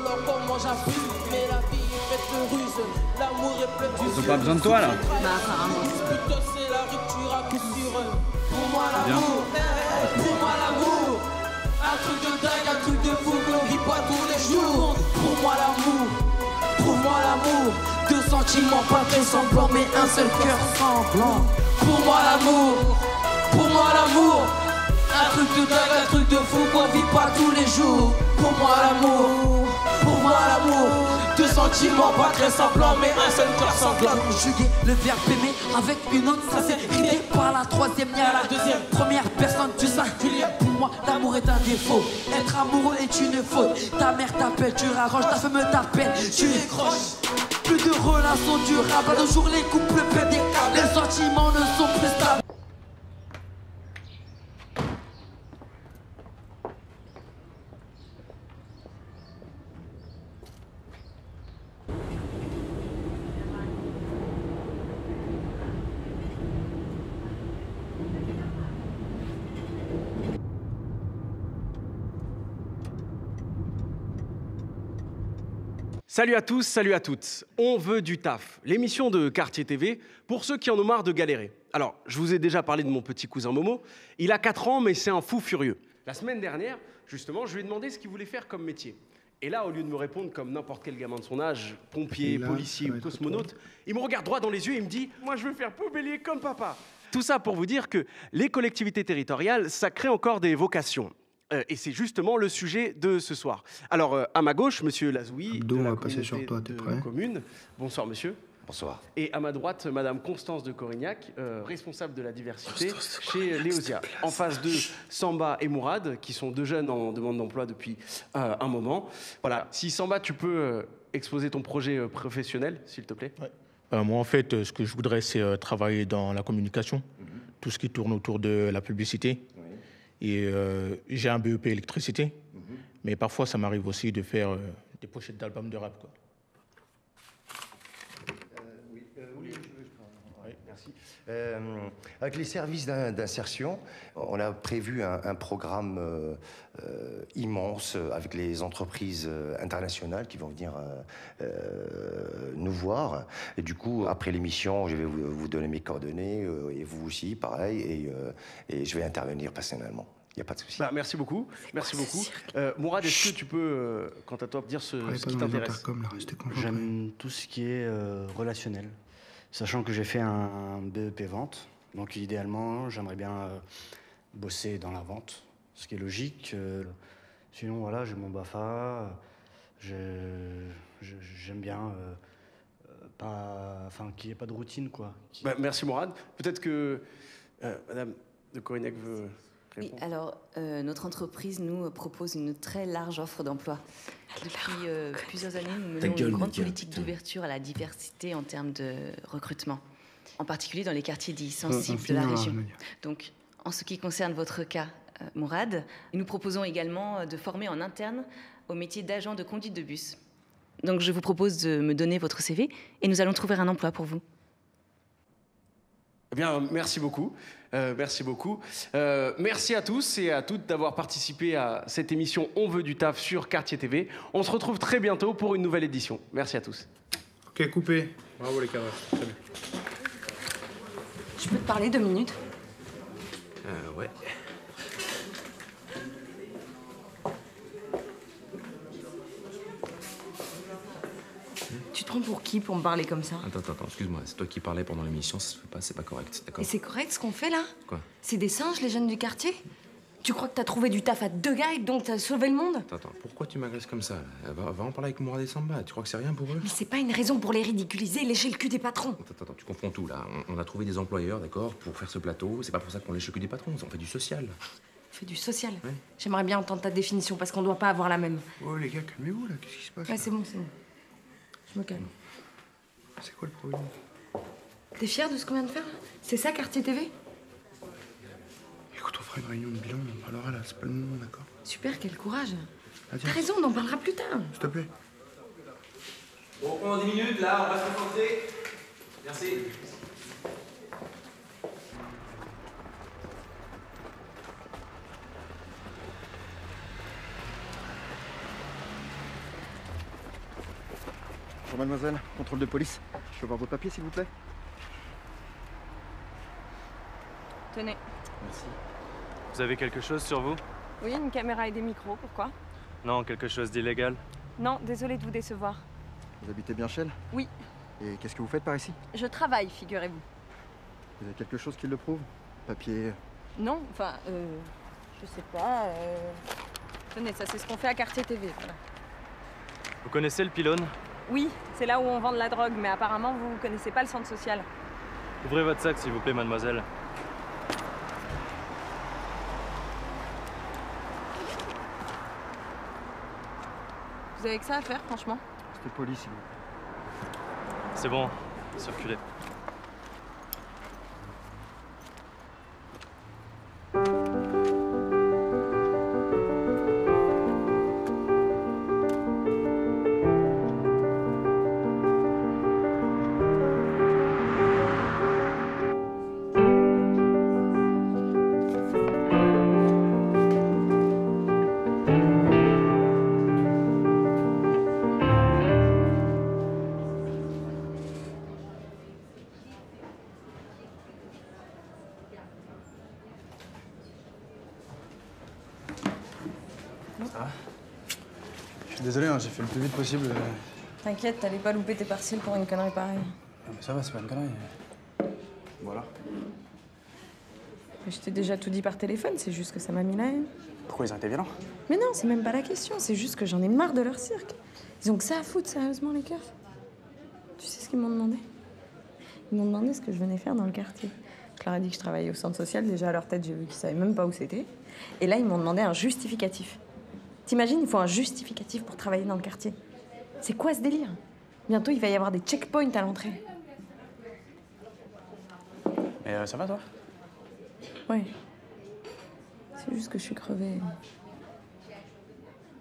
là, comment j'appuie. Mais la vie est faite de ruses. L'amour est plein d'usure. Ils ont pas besoin de toi là. Bah apparemment. Putain, c'est la rupture à coup sûr. Pour moi l'amour, pour moi l'amour. Un truc de dingue, un truc de fou qu'on vit pas tous les jours. Pour moi l'amour, pour moi l'amour. Deux sentiments pas très semblants, mais un seul cœur sanglant. Pour moi l'amour, pour moi l'amour. Un truc de dingue, un truc de fou qu'on vit pas tous les jours. Pour moi l'amour, pour moi l'amour. Deux sentiments pas très semblants, mais un seul cœur sanglant. Conjuguer le verbe aimer avec une autre, ça s'est ridé par la troisième, il y a la deuxième. Première personne du singulier. Pour moi, l'amour est un défaut. Être amoureux est une faute. Ta mère t'appelle, tu raroches, ta femme t'appelle, tu décroches. Plus de relations durables, à nos jours les couples pètent des câbles. Les sentiments ne sont plus stables. Salut à tous, salut à toutes. On veut du taf, l'émission de Quartier TV pour ceux qui en ont marre de galérer. Alors, je vous ai déjà parlé de mon petit cousin Momo. Il a 4 ans, mais c'est un fou furieux. La semaine dernière, justement, je lui ai demandé ce qu'il voulait faire comme métier. Et là, au lieu de me répondre comme n'importe quel gamin de son âge, pompier, policier ou cosmonaute, il me regarde droit dans les yeux et il me dit « Moi, je veux faire poubellier comme papa ». Tout ça pour vous dire que les collectivités territoriales, ça crée encore des vocations. Et c'est justement le sujet de ce soir. Alors, à ma gauche, monsieur Lazoui, de la communauté de communes. Bonsoir, monsieur. Bonsoir. Et à ma droite, Madame Constance de Corignac, responsable de la diversité chez Léosia. En face d'eux, Samba et Mourad, qui sont deux jeunes en demande d'emploi depuis un moment. Voilà. Si Samba, tu peux exposer ton projet professionnel, s'il te plaît. Moi, en fait, ce que je voudrais, c'est travailler dans la communication, tout ce qui tourne autour de la publicité. Et j'ai un BEP électricité, mais parfois, ça m'arrive aussi de faire des pochettes d'albums de rap, quoi. Avec les services d'insertion, on a prévu un programme immense avec les entreprises internationales qui vont venir nous voir. Et du coup, après l'émission, je vais vous donner mes coordonnées, et vous aussi, pareil, et je vais intervenir personnellement. Il n'y a pas de souci. Bah, merci beaucoup. Merci beaucoup. Mourad, est-ce que tu peux, quant à toi, dire ce qui t'intéresse? J'aime tout ce qui est relationnel. Sachant que j'ai fait un BEP vente, donc idéalement, j'aimerais bien bosser dans la vente, ce qui est logique. Sinon, voilà, j'ai mon BAFA, j'aime bien qu'il n'y ait pas de routine, quoi. Bah, merci Mourad. Peut-être que Madame de Corignac veut répondre. Oui, alors notre entreprise nous propose une très large offre d'emploi. Depuis plusieurs années, nous menons une grande politique d'ouverture à la diversité en termes de recrutement, en particulier dans les quartiers dits sensibles de la région. Donc, en ce qui concerne votre cas, Mourad, nous proposons également de former en interne au métier d'agent de conduite de bus. Donc, je vous propose de me donner votre CV et nous allons trouver un emploi pour vous. Eh bien, merci beaucoup. Merci beaucoup. Merci à tous et à toutes d'avoir participé à cette émission On veut du taf sur Quartier TV. On se retrouve très bientôt pour une nouvelle édition. Merci à tous. Ok, coupé. Bravo les cadres. Très bien. Je peux te parler 2 minutes? Ouais. Tu te prends pour qui pour me parler comme ça? Attends, excuse-moi, c'est toi qui parlais pendant l'émission, ça se fait pas, c'est pas correct, d'accord? Et c'est correct ce qu'on fait là? Quoi? C'est des singes, les jeunes du quartier? Tu crois que t'as trouvé du taf à 2 gars et donc t'as sauvé le monde? Attends, pourquoi tu m'agresses comme ça? Va en parler avec Mourad et Samba, tu crois que c'est rien pour eux? Mais c'est pas une raison pour les ridiculiser, lécher le cul des patrons. Attends, tu confonds tout là. On a trouvé des employeurs, d'accord, pour faire ce plateau, c'est pas pour ça qu'on lèche le cul des patrons, on fait du social. On fait du social? Ouais. J'aimerais bien entendre ta définition parce qu'on doit pas avoir la même. Oh les gars, calmez-vous là, qu'est-ce qui se passe? Ouais, c'est bon. Je me calme. C'est quoi le problème? T'es fier de ce qu'on vient de faire? C'est ça, Quartier TV? Écoute, on fera une réunion de bilan, on en parlera là, c'est pas le moment, d'accord? Super, quel courage. Adieu. T'as raison, on en parlera plus tard. S'il te plaît. Bon, pendant 10 minutes, là, on va se concentrer. Merci. Bonjour mademoiselle, contrôle de police. Je peux voir vos papiers s'il vous plaît? Tenez. Merci. Vous avez quelque chose sur vous? Oui, une caméra et des micros, pourquoi? Non, quelque chose d'illégal? Non, désolée de vous décevoir. Vous habitez bien Chelles? Oui. Et qu'est-ce que vous faites par ici? Je travaille, figurez-vous. Vous avez quelque chose qui le prouve? Papier? Non, enfin, je sais pas. Tenez, ça c'est ce qu'on fait à Quartier TV, voilà. Vous connaissez le pylône? Oui, c'est là où on vend de la drogue, mais apparemment vous connaissez pas le centre social. Ouvrez votre sac s'il vous plaît, mademoiselle. Vous avez que ça à faire, franchement? C'était poli s'il vous plaît. C'est bon, circulez. Je suis désolé, hein, j'ai fait le plus vite possible. T'inquiète, t'allais pas louper tes partiels pour une connerie pareille. Non mais ça va, c'est pas une connerie. Voilà. Mais je t'ai déjà tout dit par téléphone, c'est juste que ça m'a mis la haine. Pourquoi ils ont été violents? Mais non, c'est même pas la question, c'est juste que j'en ai marre de leur cirque. Ils ont que ça à foutre, sérieusement, les keufs. Tu sais ce qu'ils m'ont demandé? Ils m'ont demandé ce que je venais faire dans le quartier. Je leur ai dit que je travaillais au centre social. Déjà, à leur tête, j'ai vu qu'ils savaient même pas où c'était. Et là, ils m'ont demandé un justificatif. T'imagines, il faut un justificatif pour travailler dans le quartier. C'est quoi ce délire? Bientôt, il va y avoir des checkpoints à l'entrée. Et ça va, toi? Oui. C'est juste que je suis crevée.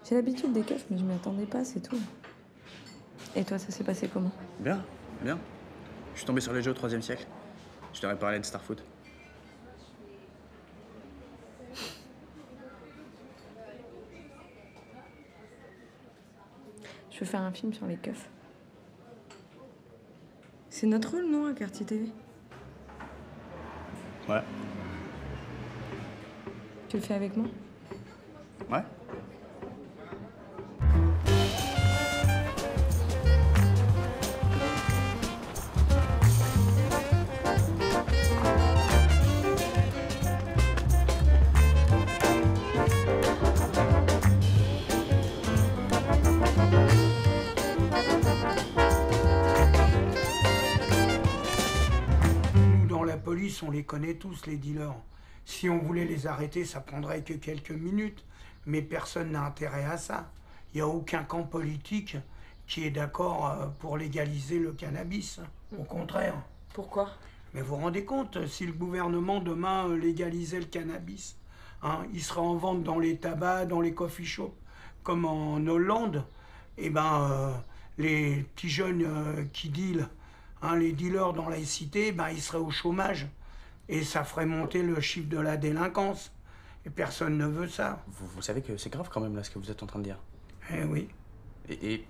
J'ai l'habitude des keufs, mais je m'y attendais pas, c'est tout. Et toi, ça s'est passé comment? Bien, bien. Je suis tombé sur les jeux au 3e siècle. Je t'aurais parlé de Starfoot. Je veux faire un film sur les keufs. C'est notre rôle, non, à Quartier TV? Ouais. Tu le fais avec moi? Ouais. On les connaît tous, les dealers. Si on voulait les arrêter, ça prendrait que quelques minutes. Mais personne n'a intérêt à ça. Il n'y a aucun camp politique qui est d'accord pour légaliser le cannabis. Au contraire. Pourquoi? Mais vous vous rendez compte, si le gouvernement demain légalisait le cannabis, hein, il serait en vente dans les tabacs, dans les coffee shops, comme en Hollande, et ben les petits jeunes qui dealent, hein, les dealers dans les cités, ben, ils seraient au chômage. Et ça ferait monter le chiffre de la délinquance. Et personne ne veut ça. Vous savez que c'est grave quand même, là, ce que vous êtes en train de dire. Eh oui. Et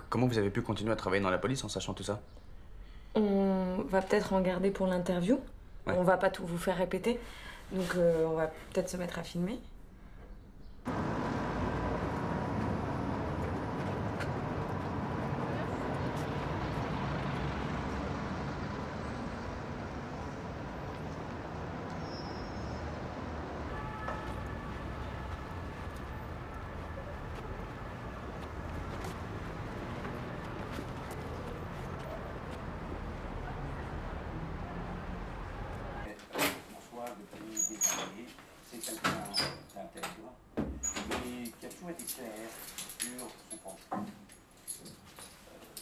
comment vous avez pu continuer à travailler dans la police en sachant tout ça? On va peut-être en garder pour l'interview. Ouais. On va pas tout vous faire répéter. Donc on va peut-être se mettre à filmer. C'est quelqu'un d'intelligent, mais qui a toujours été clair sur son pensée.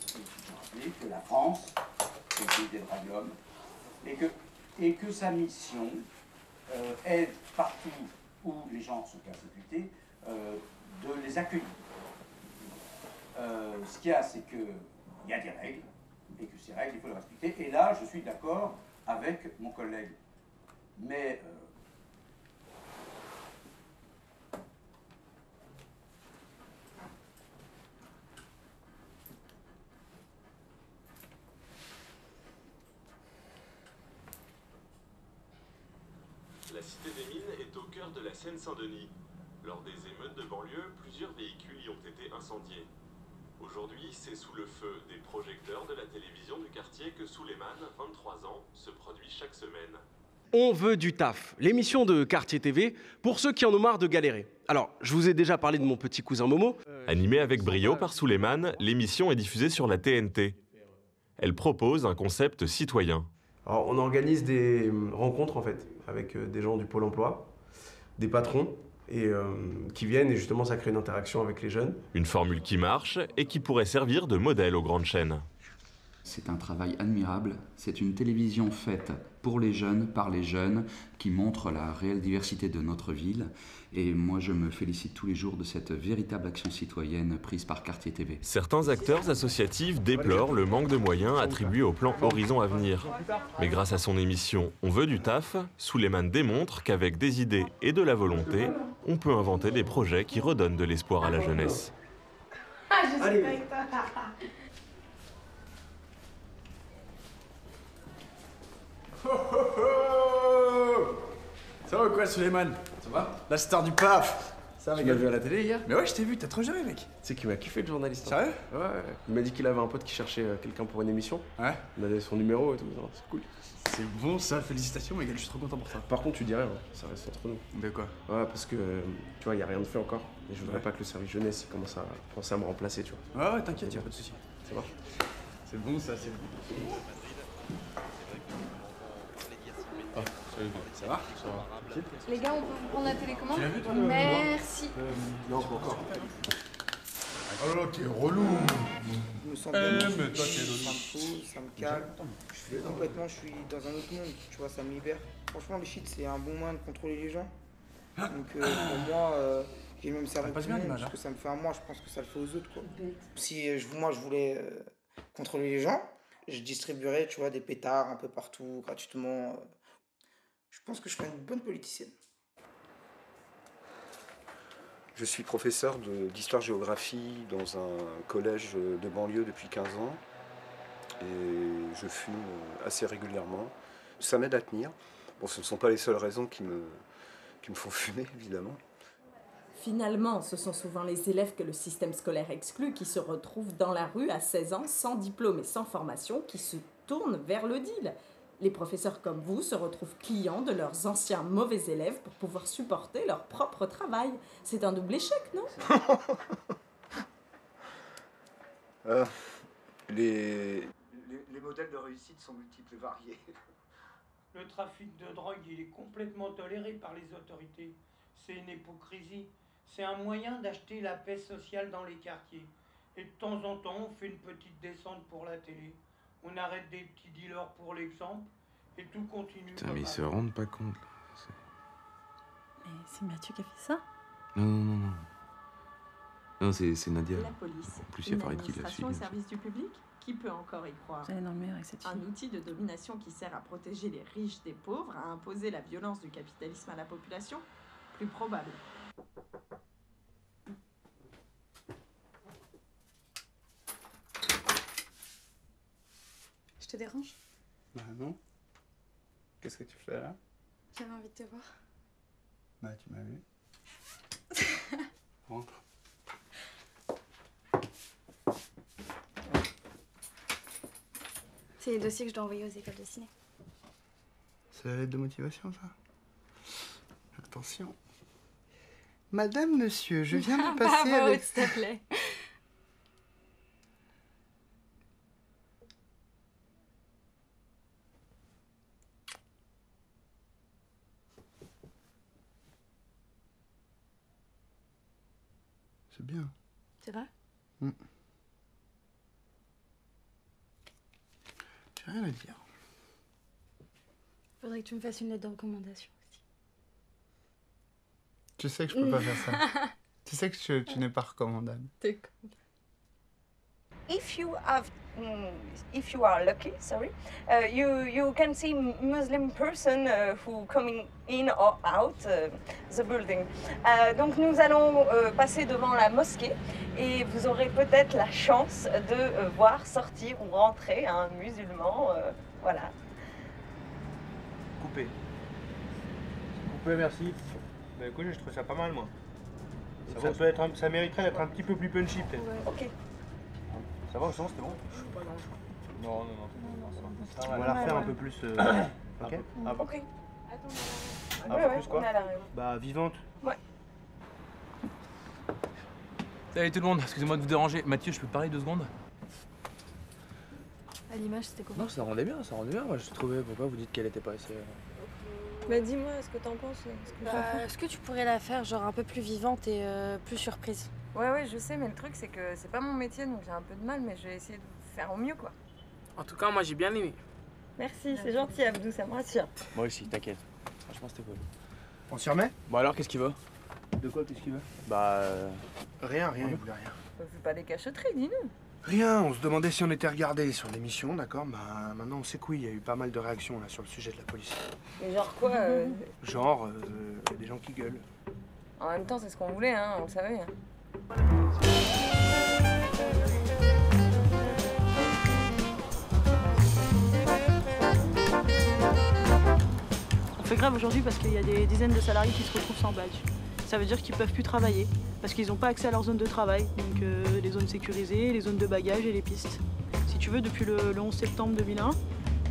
Il faut rappeler que la France est le pays des droits de l'homme et que sa mission est partout où les gens sont persécutés de les accueillir. Ce qu'il y a, c'est qu'il y a des règles et que ces règles, il faut les respecter. Et là, je suis d'accord avec mon collègue. Mais La cité des Mines est au cœur de la Seine-Saint-Denis. Lors des émeutes de banlieue, plusieurs véhicules y ont été incendiés. Aujourd'hui, c'est sous le feu des projecteurs de la télévision du quartier que Souleymane, 23 ans, se produit chaque semaine. On veut du taf, l'émission de Quartier TV pour ceux qui en ont marre de galérer. Alors, je vous ai déjà parlé de mon petit cousin Momo. Animée avec brio par Souleymane, l'émission est diffusée sur la TNT. Elle propose un concept citoyen. Alors, on organise des rencontres en fait, avec des gens du Pôle emploi, des patrons, et qui viennent et justement ça crée une interaction avec les jeunes. Une formule qui marche et qui pourrait servir de modèle aux grandes chaînes. C'est un travail admirable, c'est une télévision faite pour les jeunes, par les jeunes, qui montre la réelle diversité de notre ville. Et moi, je me félicite tous les jours de cette véritable action citoyenne prise par Quartier TV. Certains acteurs associatifs déplorent le manque de moyens attribués au plan Horizon Avenir. Mais grâce à son émission On veut du taf, Souleymane démontre qu'avec des idées et de la volonté, on peut inventer des projets qui redonnent de l'espoir à la jeunesse. Ah, je suis avec toi. Ça va ou quoi, Souleymane? Ça va? La star du PAF. Ça va, tu m'as vu à la télé hier? Mais ouais, je t'ai vu, t'as trop géré, mec. Tu sais qu'il m'a kiffé le journaliste. Sérieux? Ouais, il m'a dit qu'il avait un pote qui cherchait quelqu'un pour une émission. Ouais. Il m'a donné son numéro et tout, c'est cool. C'est bon ça, félicitations, Miguel, je suis trop content pour ça. Par contre, tu dis rien, ça reste entre nous. De quoi? Ouais, parce que tu vois, il n'y a rien de fait encore. Et je voudrais pas que le service jeunesse il commence à penser à me remplacer, tu vois. Ouais, t'inquiète, y'a pas de soucis. Ça marche? C'est bon ça, c'est bon. Ah, salut, ça va? Les gars, on peut vous prendre la télécommande? Tu l'as vu, toi, Merci. Non, pas encore. Oh là là, t'es relou. Je me sens bien. Mais toi, t'es relou. Ça me pose, ça me calme. Complètement, je suis dans un autre monde. Tu vois, ça me libère. Franchement, le shit, c'est un bon moyen de contrôler les gens. Donc, pour moi, j'ai même servi tout le monde, parce que ça me fait à moi. Je pense que ça le fait aux autres, quoi. Si moi, je voulais contrôler les gens, je distribuerais, tu vois, des pétards un peu partout, gratuitement. Je pense que je serais une bonne politicienne. Je suis professeur d'histoire-géographie dans un collège de banlieue depuis 15 ans et je fume assez régulièrement. Ça m'aide à tenir. Bon, ce ne sont pas les seules raisons qui me font fumer, évidemment. Finalement, ce sont souvent les élèves que le système scolaire exclut qui se retrouvent dans la rue à 16 ans, sans diplôme et sans formation, qui se tournent vers le deal. Les professeurs comme vous se retrouvent clients de leurs anciens mauvais élèves pour pouvoir supporter leur propre travail. C'est un double échec, non? Les modèles de réussite sont multiples et variés. Le trafic de drogue, il est complètement toléré par les autorités. C'est une hypocrisie. C'est un moyen d'acheter la paix sociale dans les quartiers. Et de temps en temps, on fait une petite descente pour la télé. On arrête des petits dealers pour l'exemple, et tout continue. Putain, mais ils se rendent pas compte, là. Mais c'est Mathieu qui a fait ça? Non. Non, c'est Nadia. La police, En plus, il y a une Farid qui l'a administration suivi. au service du public, qui peut encore y croire? Vous allez dans le mur avec cette fille. Un outil de domination qui sert à protéger les riches des pauvres, à imposer la violence du capitalisme à la population? Plus probable. Je te dérange? Bah non. Qu'est-ce que tu fais là? J'avais envie de te voir. Bah tu m'as vu. Rentre. C'est les dossiers que je dois envoyer aux écoles de ciné. C'est la lettre de motivation, ça? Attention. Madame, monsieur, je viens de passer Bravo, avec... s'il te plaît. C'est bien. C'est vrai? J'ai rien à dire. Faudrait que tu me fasses une lettre de recommandation aussi. Tu sais que je peux pas faire ça. Tu sais que tu n'es pas recommandable. T'es con. If you are lucky, sorry, you can see Muslim person who coming in or out the building. Donc nous allons passer devant la mosquée et vous aurez peut-être la chance de voir sortir ou rentrer un musulman, voilà. Coupé. Coupé, merci. Bah écoute, je trouve ça pas mal, moi. Ça mériterait d'être un petit peu plus punchy, peut-être. Ok. Ça va, au sens, c'était bon? Je suis pas dans le fond. Non. On va la refaire un peu plus. Ok. Ok. Un peu plus quoi? On est à l'arrière. Bah, vivante. Ouais. Salut tout le monde, excusez-moi de vous déranger. Mathieu, je peux parler 2 secondes? À l'image, c'était quoi? Non, ça rendait bien. Moi, je trouvais. Pourquoi vous dites qu'elle était pas assez. Bah dis-moi, ce que t'en penses. Est-ce que tu pourrais la faire genre un peu plus vivante et plus surprise? Ouais, je sais, mais le truc, c'est que c'est pas mon métier, donc j'ai un peu de mal, mais je vais essayer de faire au mieux, quoi. En tout cas, moi j'ai bien aimé. Merci, c'est gentil, Abdou, ça me rassure. Moi aussi, t'inquiète. Franchement, c'était cool. On s'y remet? Bon, alors, qu'est-ce qu'il veut? De quoi, qu'est-ce qu'il veut? Bah. Rien, il voulait rien. Fais pas des cachotteries, dis-nous. Rien, on se demandait si on était regardé sur l'émission, d'accord? Bah maintenant on sait que oui, il y a eu pas mal de réactions là sur le sujet de la police. Mais genre quoi Genre, y a des gens qui gueulent. En même temps, c'est ce qu'on voulait, hein, on le savait. Hein. On fait grève aujourd'hui parce qu'il y a des dizaines de salariés qui se retrouvent sans badge. Ça veut dire qu'ils peuvent plus travailler parce qu'ils n'ont pas accès à leur zone de travail, donc les zones sécurisées, les zones de bagages et les pistes. Si tu veux, depuis le 11 septembre 2001,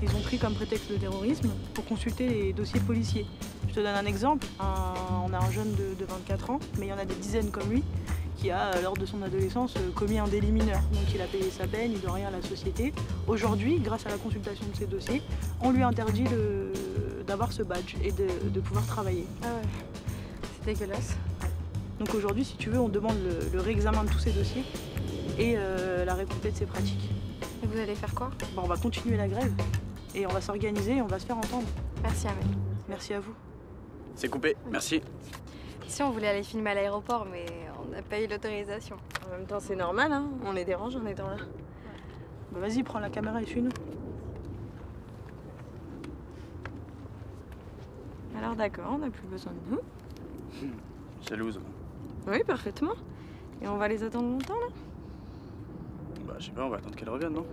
ils ont pris comme prétexte le terrorisme pour consulter les dossiers policiers. Je te donne un exemple. On a un jeune de 24 ans, mais il y en a des dizaines comme lui, qui a, lors de son adolescence, commis un délit mineur. Donc il a payé sa peine, il doit rien à la société. Aujourd'hui, grâce à la consultation de ses dossiers, on lui interdit d'avoir ce badge et de pouvoir travailler. Ah ouais, c'est dégueulasse. Donc aujourd'hui, si tu veux, on demande le réexamen de tous ses dossiers et la récomplète de ses pratiques. Et vous allez faire quoi? Bon, on va continuer la grève et on va s'organiser et on va se faire entendre. Merci Amel. Merci à vous. C'est coupé, merci. Ici, on voulait aller filmer à l'aéroport, mais on n'a pas eu l'autorisation. En même temps, c'est normal, hein. On les dérange en étant là. Bah vas-y, prends la caméra et suis-nous. Alors d'accord, on n'a plus besoin de nous. Jalouse. Oui, parfaitement. Et on va les attendre longtemps, là? Bah, je sais pas, on va attendre qu'elle revienne, non?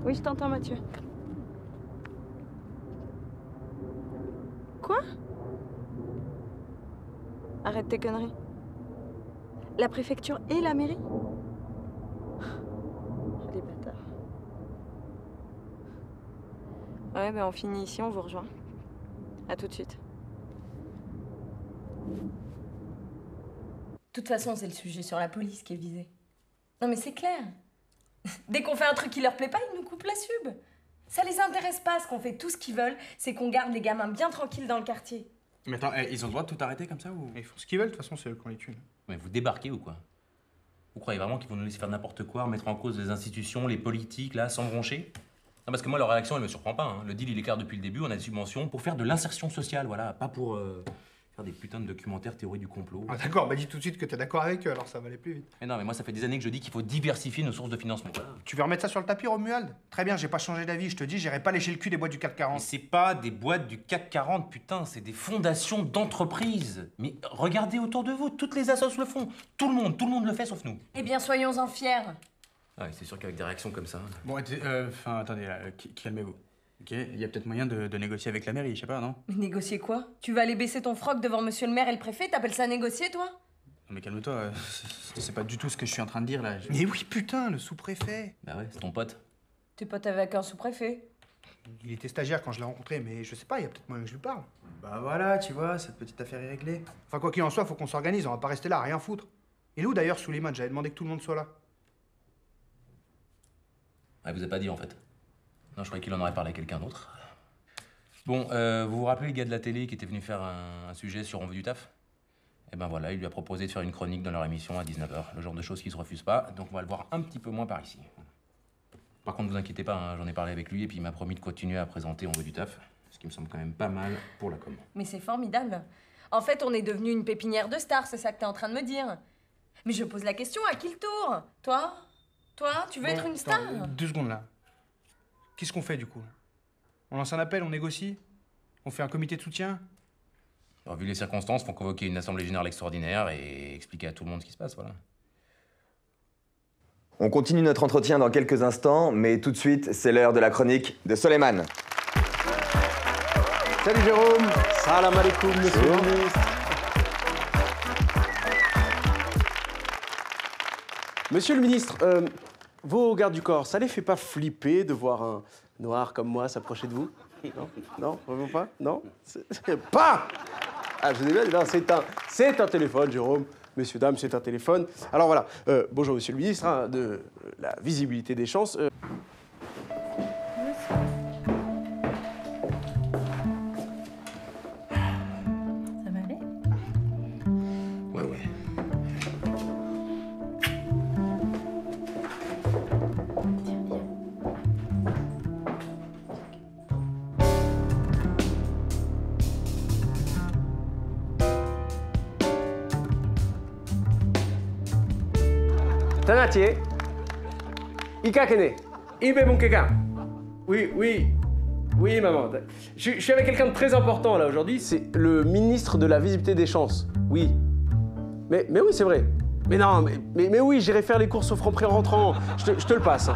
Oui, je t'entends, Mathieu. Quoi? Arrête tes conneries. La préfecture et la mairie? Les bâtards. Ouais, ben on finit ici, on vous rejoint. À tout de suite. De toute façon, c'est le sujet sur la police qui est visé. Non mais c'est clair. Dès qu'on fait un truc qui leur plaît pas, ils nous coupent la sub. Ça les intéresse pas, ce qu'on fait. Tout ce qu'ils veulent, c'est qu'on garde les gamins bien tranquilles dans le quartier. Mais attends, ils ont le droit de tout arrêter comme ça ou... Ils font ce qu'ils veulent, de toute façon, c'est eux qui ont les thunes. Mais vous débarquez ou quoi? Vous croyez vraiment qu'ils vont nous laisser faire n'importe quoi, remettre en cause les institutions, les politiques, là, sans broncher? Non, parce que moi, leur réaction, elle me surprend pas. Hein. Le deal, il est clair depuis le début. On a des subventions pour faire de l'insertion sociale, voilà. Pas pour faire des putains de documentaires théorie du complot. Ah d'accord, bah dis tout de suite que t'es d'accord avec eux, alors ça va aller plus vite. Mais non, mais moi, ça fait des années que je dis qu'il faut diversifier nos sources de financement. Voilà. Tu veux remettre ça sur le tapis, Romuald? Très bien, j'ai pas changé d'avis. Je te dis, j'irai pas lécher le cul des boîtes du CAC 40. Mais c'est pas des boîtes du CAC 40, putain. C'est des fondations d'entreprises. Mais regardez autour de vous. Toutes les assos le font. Tout le monde le fait, sauf nous. Eh bien, soyons-en fiers. Ouais, c'est sûr qu'avec des réactions comme ça... Bon, enfin, attendez, là, calmez-vous. Ok, il y a peut-être moyen de négocier avec la mairie, je sais pas, non? Mais négocier quoi? Tu vas aller baisser ton froc devant monsieur le maire et le préfet? T'appelles ça négocier, toi? Non mais calme-toi, c'est pas du tout ce que je suis en train de dire, là. Mais oui, putain, le sous-préfet. Bah ouais, c'est ton pote. T'es pote avec un sous-préfet? Il était stagiaire quand je l'ai rencontré, mais je sais pas, il y a peut-être moyen que je lui parle. Bah voilà, tu vois, cette petite affaire est réglée. Enfin, quoi qu'il en soit, faut qu'on s'organise, on va pas rester là, à rien foutre. Il est où d'ailleurs, Souleymane? J'avais demandé que tout le monde soit là. Ah, il vous a pas dit, en fait. Non, je croyais qu'il en aurait parlé à quelqu'un d'autre. Bon, vous vous rappelez le gars de la télé qui était venu faire un sujet sur On veut du taf? Eh ben voilà, il lui a proposé de faire une chronique dans leur émission à 19h. Le genre de choses qui se refusent pas, donc on va le voir un petit peu moins par ici. Par contre, vous inquiétez pas, hein, j'en ai parlé avec lui et puis il m'a promis de continuer à présenter On veut du taf, ce qui me semble quand même pas mal pour la com. Mais c'est formidable. En fait, on est devenu une pépinière de stars, c'est ça que t'es en train de me dire. Mais je pose la question, à qui le tour? Toi, tu veux être une star? 2 secondes là. Qu'est-ce qu'on fait du coup? On lance un appel, on négocie? On fait un comité de soutien? Alors, vu les circonstances, faut convoquer une assemblée générale extraordinaire et expliquer à tout le monde ce qui se passe, voilà. On continue notre entretien dans quelques instants, mais tout de suite, c'est l'heure de la chronique de Souleymane. Salut Jérôme. Salam alaikum, monsieur le ministre. Monsieur le ministre, vos gardes du corps, ça les fait pas flipper de voir un noir comme moi s'approcher de vous? Non? Non? Vraiment pas? Non? Pas! Ah, je vous ai bien dit, non, c'est un téléphone, Jérôme. Messieurs, dames, c'est un téléphone. Alors voilà, bonjour monsieur le ministre, hein, de la visibilité des chances. Ça va aller? Ouais. Tanatier, Ika Kene, Ibe Monkeka. Oui, maman. Je suis avec quelqu'un de très important là aujourd'hui, c'est le ministre de la visibilité des chances. Oui. Mais oui, c'est vrai. Mais non, mais oui, j'irai faire les courses au Franprix en rentrant. Je te le passe. Hein.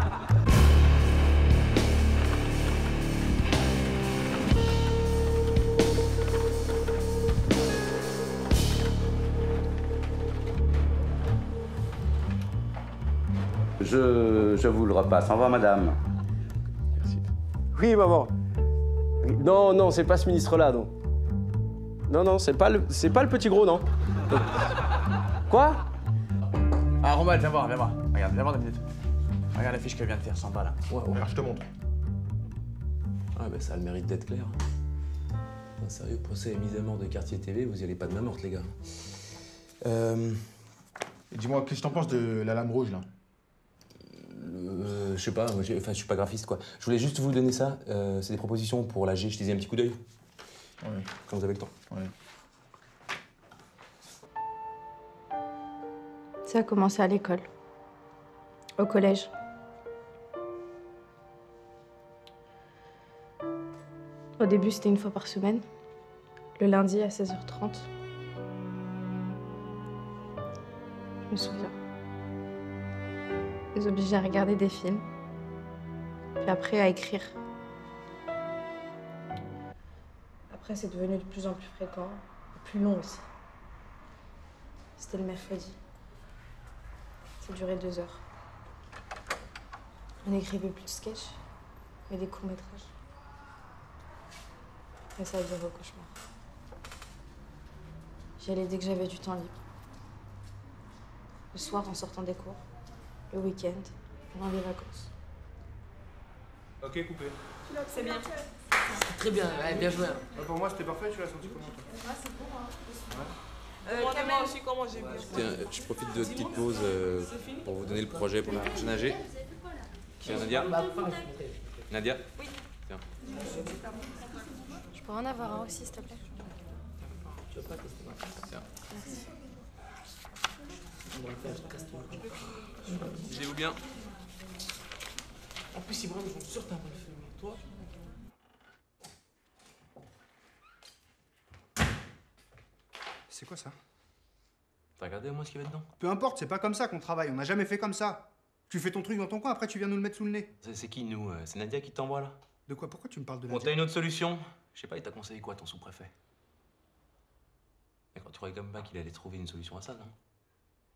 Je vous le repasse. Au revoir, madame. Merci. Oui, maman. Non, c'est pas ce ministre-là, non. Non, c'est pas le petit gros, non. Quoi? Ah, Romain, viens voir. Regarde, viens voir 2 minutes. Regarde la fiche qu'elle vient de faire, sympa là. Ouais. Alors, je te montre. Ah, bah ça a le mérite d'être clair. Un sérieux procès et mise à mort de Quartier TV, vous y allez pas de main morte, les gars. Dis-moi, qu'est-ce que t'en penses de la lame rouge, là? Je sais pas, moi, je suis pas graphiste, quoi. Je voulais juste vous donner ça. C'est des propositions pour la G, je disais un petit coup d'œil. Ouais. Quand vous avez le temps. Ouais. Ça a commencé à l'école. Au collège. Au début, c'était 1 fois par semaine. Le lundi à 16h30. Je me souviens. Ils obligeaient à regarder des films. Puis après, à écrire. Après, c'est devenu de plus en plus fréquent. Et plus long aussi. C'était le mercredi. Ça durait 2 heures. On n'écrivait plus de sketchs, mais des courts-métrages. Et ça a duré au cauchemar. J'y allais dès que j'avais du temps libre. Le soir en sortant des cours, le week-end, pendant les vacances. Ok, coupé. C'est bien. Très bien, ouais, bien joué. Pour moi, c'était parfait, tu l'as senti comment, toi? Ouais, c'est bon, hein. Moi aussi, comment j'ai bien. Tiens, je profite de votre petite pause pour vous donner le projet pour la prochaine AG. Tiens, Nadia. Nadia. Oui. Tiens. Je pourrais en avoir un aussi, s'il te plaît. Tu veux pas tester? Tiens. Merci. Lisez-vous bien. En plus, Ibrahim, ils sont sûrs que t'as un bon film. Toi? C'est quoi ça? T'as regardé au moins ce qu'il y avait dedans? Peu importe, c'est pas comme ça qu'on travaille. On n'a jamais fait comme ça. Tu fais ton truc dans ton coin, après tu viens nous le mettre sous le nez. C'est qui, nous? C'est Nadia qui t'envoie, là? De quoi? Pourquoi tu me parles de Bon, Nadia? t'as une autre solution? Je sais pas, il t'a conseillé quoi, ton sous-préfet? D'accord, tu croyais quand même pas qu'il allait trouver une solution à ça, non?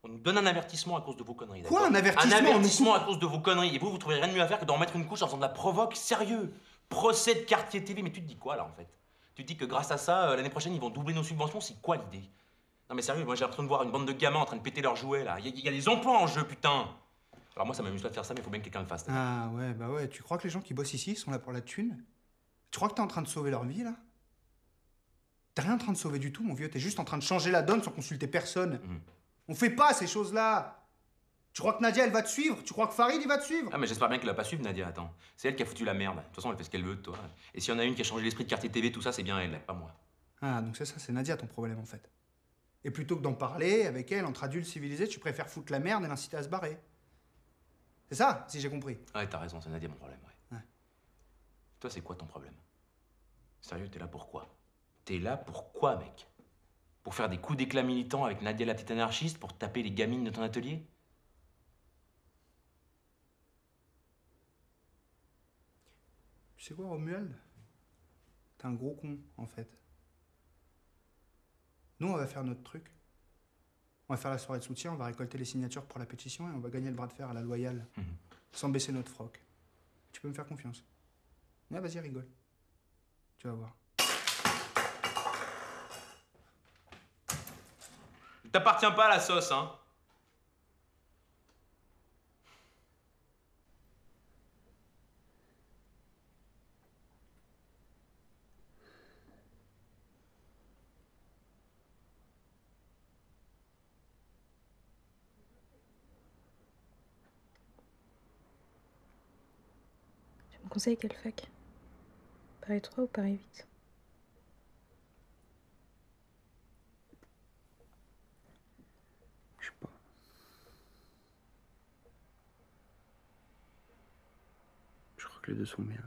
On nous donne un avertissement à cause de vos conneries, d'accord? Quoi, un avertissement? Un avertissement à cause de vos conneries. Et vous trouvez rien de mieux à faire que d'en mettre une couche en faisant de la provoque? Sérieux? Procès de Quartier TV, mais tu te dis quoi, là, en fait? Tu te dis que grâce à ça, l'année prochaine, ils vont doubler nos subventions? C'est quoi l'idée? Non mais sérieux, moi j'ai l'impression de voir une bande de gamins en train de péter leurs jouets, là. Il y a des emplois en jeu, putain! Alors moi, ça m'amuse pas de faire ça, mais il faut bien que quelqu'un le fasse. Ah ouais, bah ouais, tu crois que les gens qui bossent ici sont là pour la thune? Tu crois que t'es en train de sauver leur vie, là? T'es rien en train de sauver du tout, mon vieux, t'es juste en train de changer la donne sans consulter personne. On fait pas ces choses-là! Tu crois que Nadia, elle va te suivre? Tu crois que Farid, il va te suivre? Ah mais j'espère bien qu'elle va pas suivre, Nadia, attends. C'est elle qui a foutu la merde. De toute façon, elle fait ce qu'elle veut de toi. Et s'il y en a une qui a changé l'esprit de Quartier TV, tout ça, c'est bien elle, pas moi. Ah, donc c'est ça, c'est Nadia ton problème, en fait. Et plutôt que d'en parler avec elle, entre adultes civilisés, tu préfères foutre la merde et l'inciter à se barrer. C'est ça, si j'ai compris. Ouais, t'as raison, c'est Nadia mon problème, ouais. Ouais. Toi, c'est quoi ton problème? Sérieux, t'es là pour quoi? T'es là pour quoi, mec? Pour faire des coups d'éclat militants avec Nadia la petite anarchiste, pour taper les gamines de ton atelier? Tu sais quoi, Romuald? T'es un gros con, en fait. Nous, on va faire notre truc. On va faire la soirée de soutien, on va récolter les signatures pour la pétition et on va gagner le bras de fer à la loyale. Sans baisser notre froc. Tu peux me faire confiance. Ouais, vas-y, rigole. Tu vas voir. T'appartiens pas à la sauce, hein? Tu me conseilles quelle fac? Paris 3 ou Paris 8? Je sais pas. Je crois que les deux sont bien.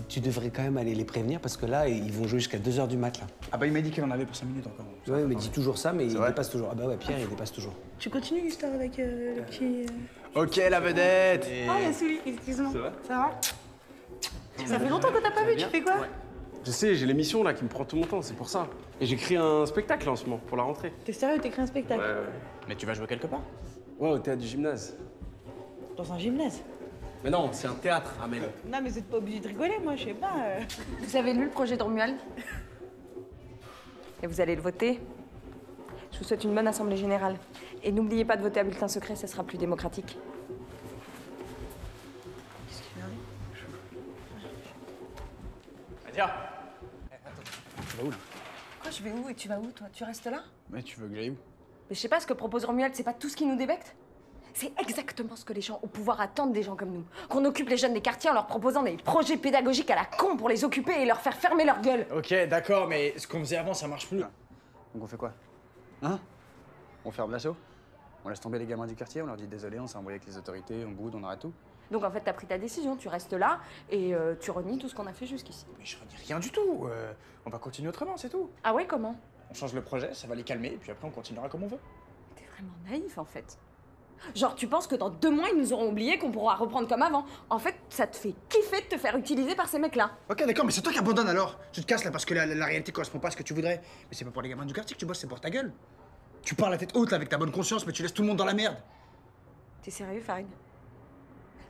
Tu devrais quand même aller les prévenir parce que là, ils vont jouer jusqu'à 2 h du mat, là. Ah bah il m'a dit qu'il en avait pour 5 minutes encore. Ouais, mais il dit toujours ça, mais il dépasse toujours. Ah bah ouais, Pierre, il dépasse toujours. Tu continues l'histoire avec le petit... Ok, la vedette. Oh, Yassouli, excuse-moi. Ça va? Ça va? Ça fait longtemps que t'as pas vu, tu fais quoi? Je sais, j'ai l'émission là qui me prend tout mon temps, c'est pour ça. Et j'écris un spectacle en ce moment, pour la rentrée. T'es sérieux, t'écris un spectacle? Ouais. Mais tu vas jouer quelque part? Ouais, au théâtre du gymnase. Dans un gymnase? Mais non, c'est un théâtre, Amel. Non, mais vous êtes pas obligé de rigoler, moi, je sais pas. Vous avez lu le projet de Romuald? Et vous allez le voter? Je vous souhaite une bonne assemblée générale. Et n'oubliez pas de voter à bulletin secret, ça sera plus démocratique. Qu'est-ce qu'il arrive? Nadia. Tu vas où là? Quoi, je vais où et tu vas où, toi? Tu restes là? Mais tu veux que j'aille où? Mais je sais pas, ce que propose Romuald, c'est pas tout ce qui nous débecte? C'est exactement ce que les gens au pouvoir attendent des gens comme nous. Qu'on occupe les jeunes des quartiers en leur proposant des projets pédagogiques à la con pour les occuper et leur faire fermer leur gueule. Ok, d'accord, mais ce qu'on faisait avant, ça marche plus. Donc on fait quoi? Hein? On ferme l'assaut? On laisse tomber les gamins du quartier, on leur dit désolé, on s'est embrouillé avec les autorités, on boude, on arrête tout? Donc en fait, t'as pris ta décision, tu restes là et tu renies tout ce qu'on a fait jusqu'ici. Mais je renie rien du tout. On va continuer autrement, c'est tout. Ah ouais, comment? On change le projet, ça va les calmer, et puis après on continuera comme on veut. T'es vraiment naïf en fait. Genre, tu penses que dans 2 mois, ils nous auront oublié qu'on pourra reprendre comme avant. En fait, ça te fait kiffer de te faire utiliser par ces mecs-là. Ok, d'accord, mais c'est toi qui abandonnes alors. Tu te casses là parce que la réalité correspond pas à ce que tu voudrais. Mais c'est pas pour les gamins du quartier que tu bosses, c'est pour ta gueule. Tu parles la tête haute là avec ta bonne conscience, mais tu laisses tout le monde dans la merde. T'es sérieux, Farid?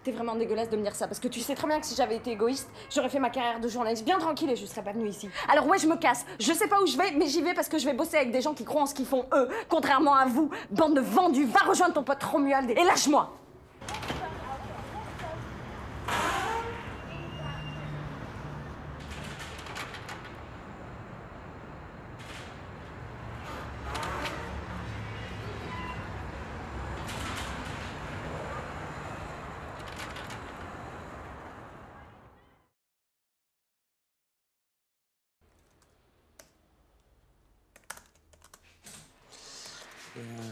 T'es vraiment dégueulasse de me dire ça, parce que tu sais très bien que si j'avais été égoïste, j'aurais fait ma carrière de journaliste bien tranquille et je serais pas venue ici. Alors ouais, je me casse. Je sais pas où je vais, mais j'y vais parce que je vais bosser avec des gens qui croient en ce qu'ils font eux, contrairement à vous, bande de vendus. Va rejoindre ton pote Romuald et lâche-moi.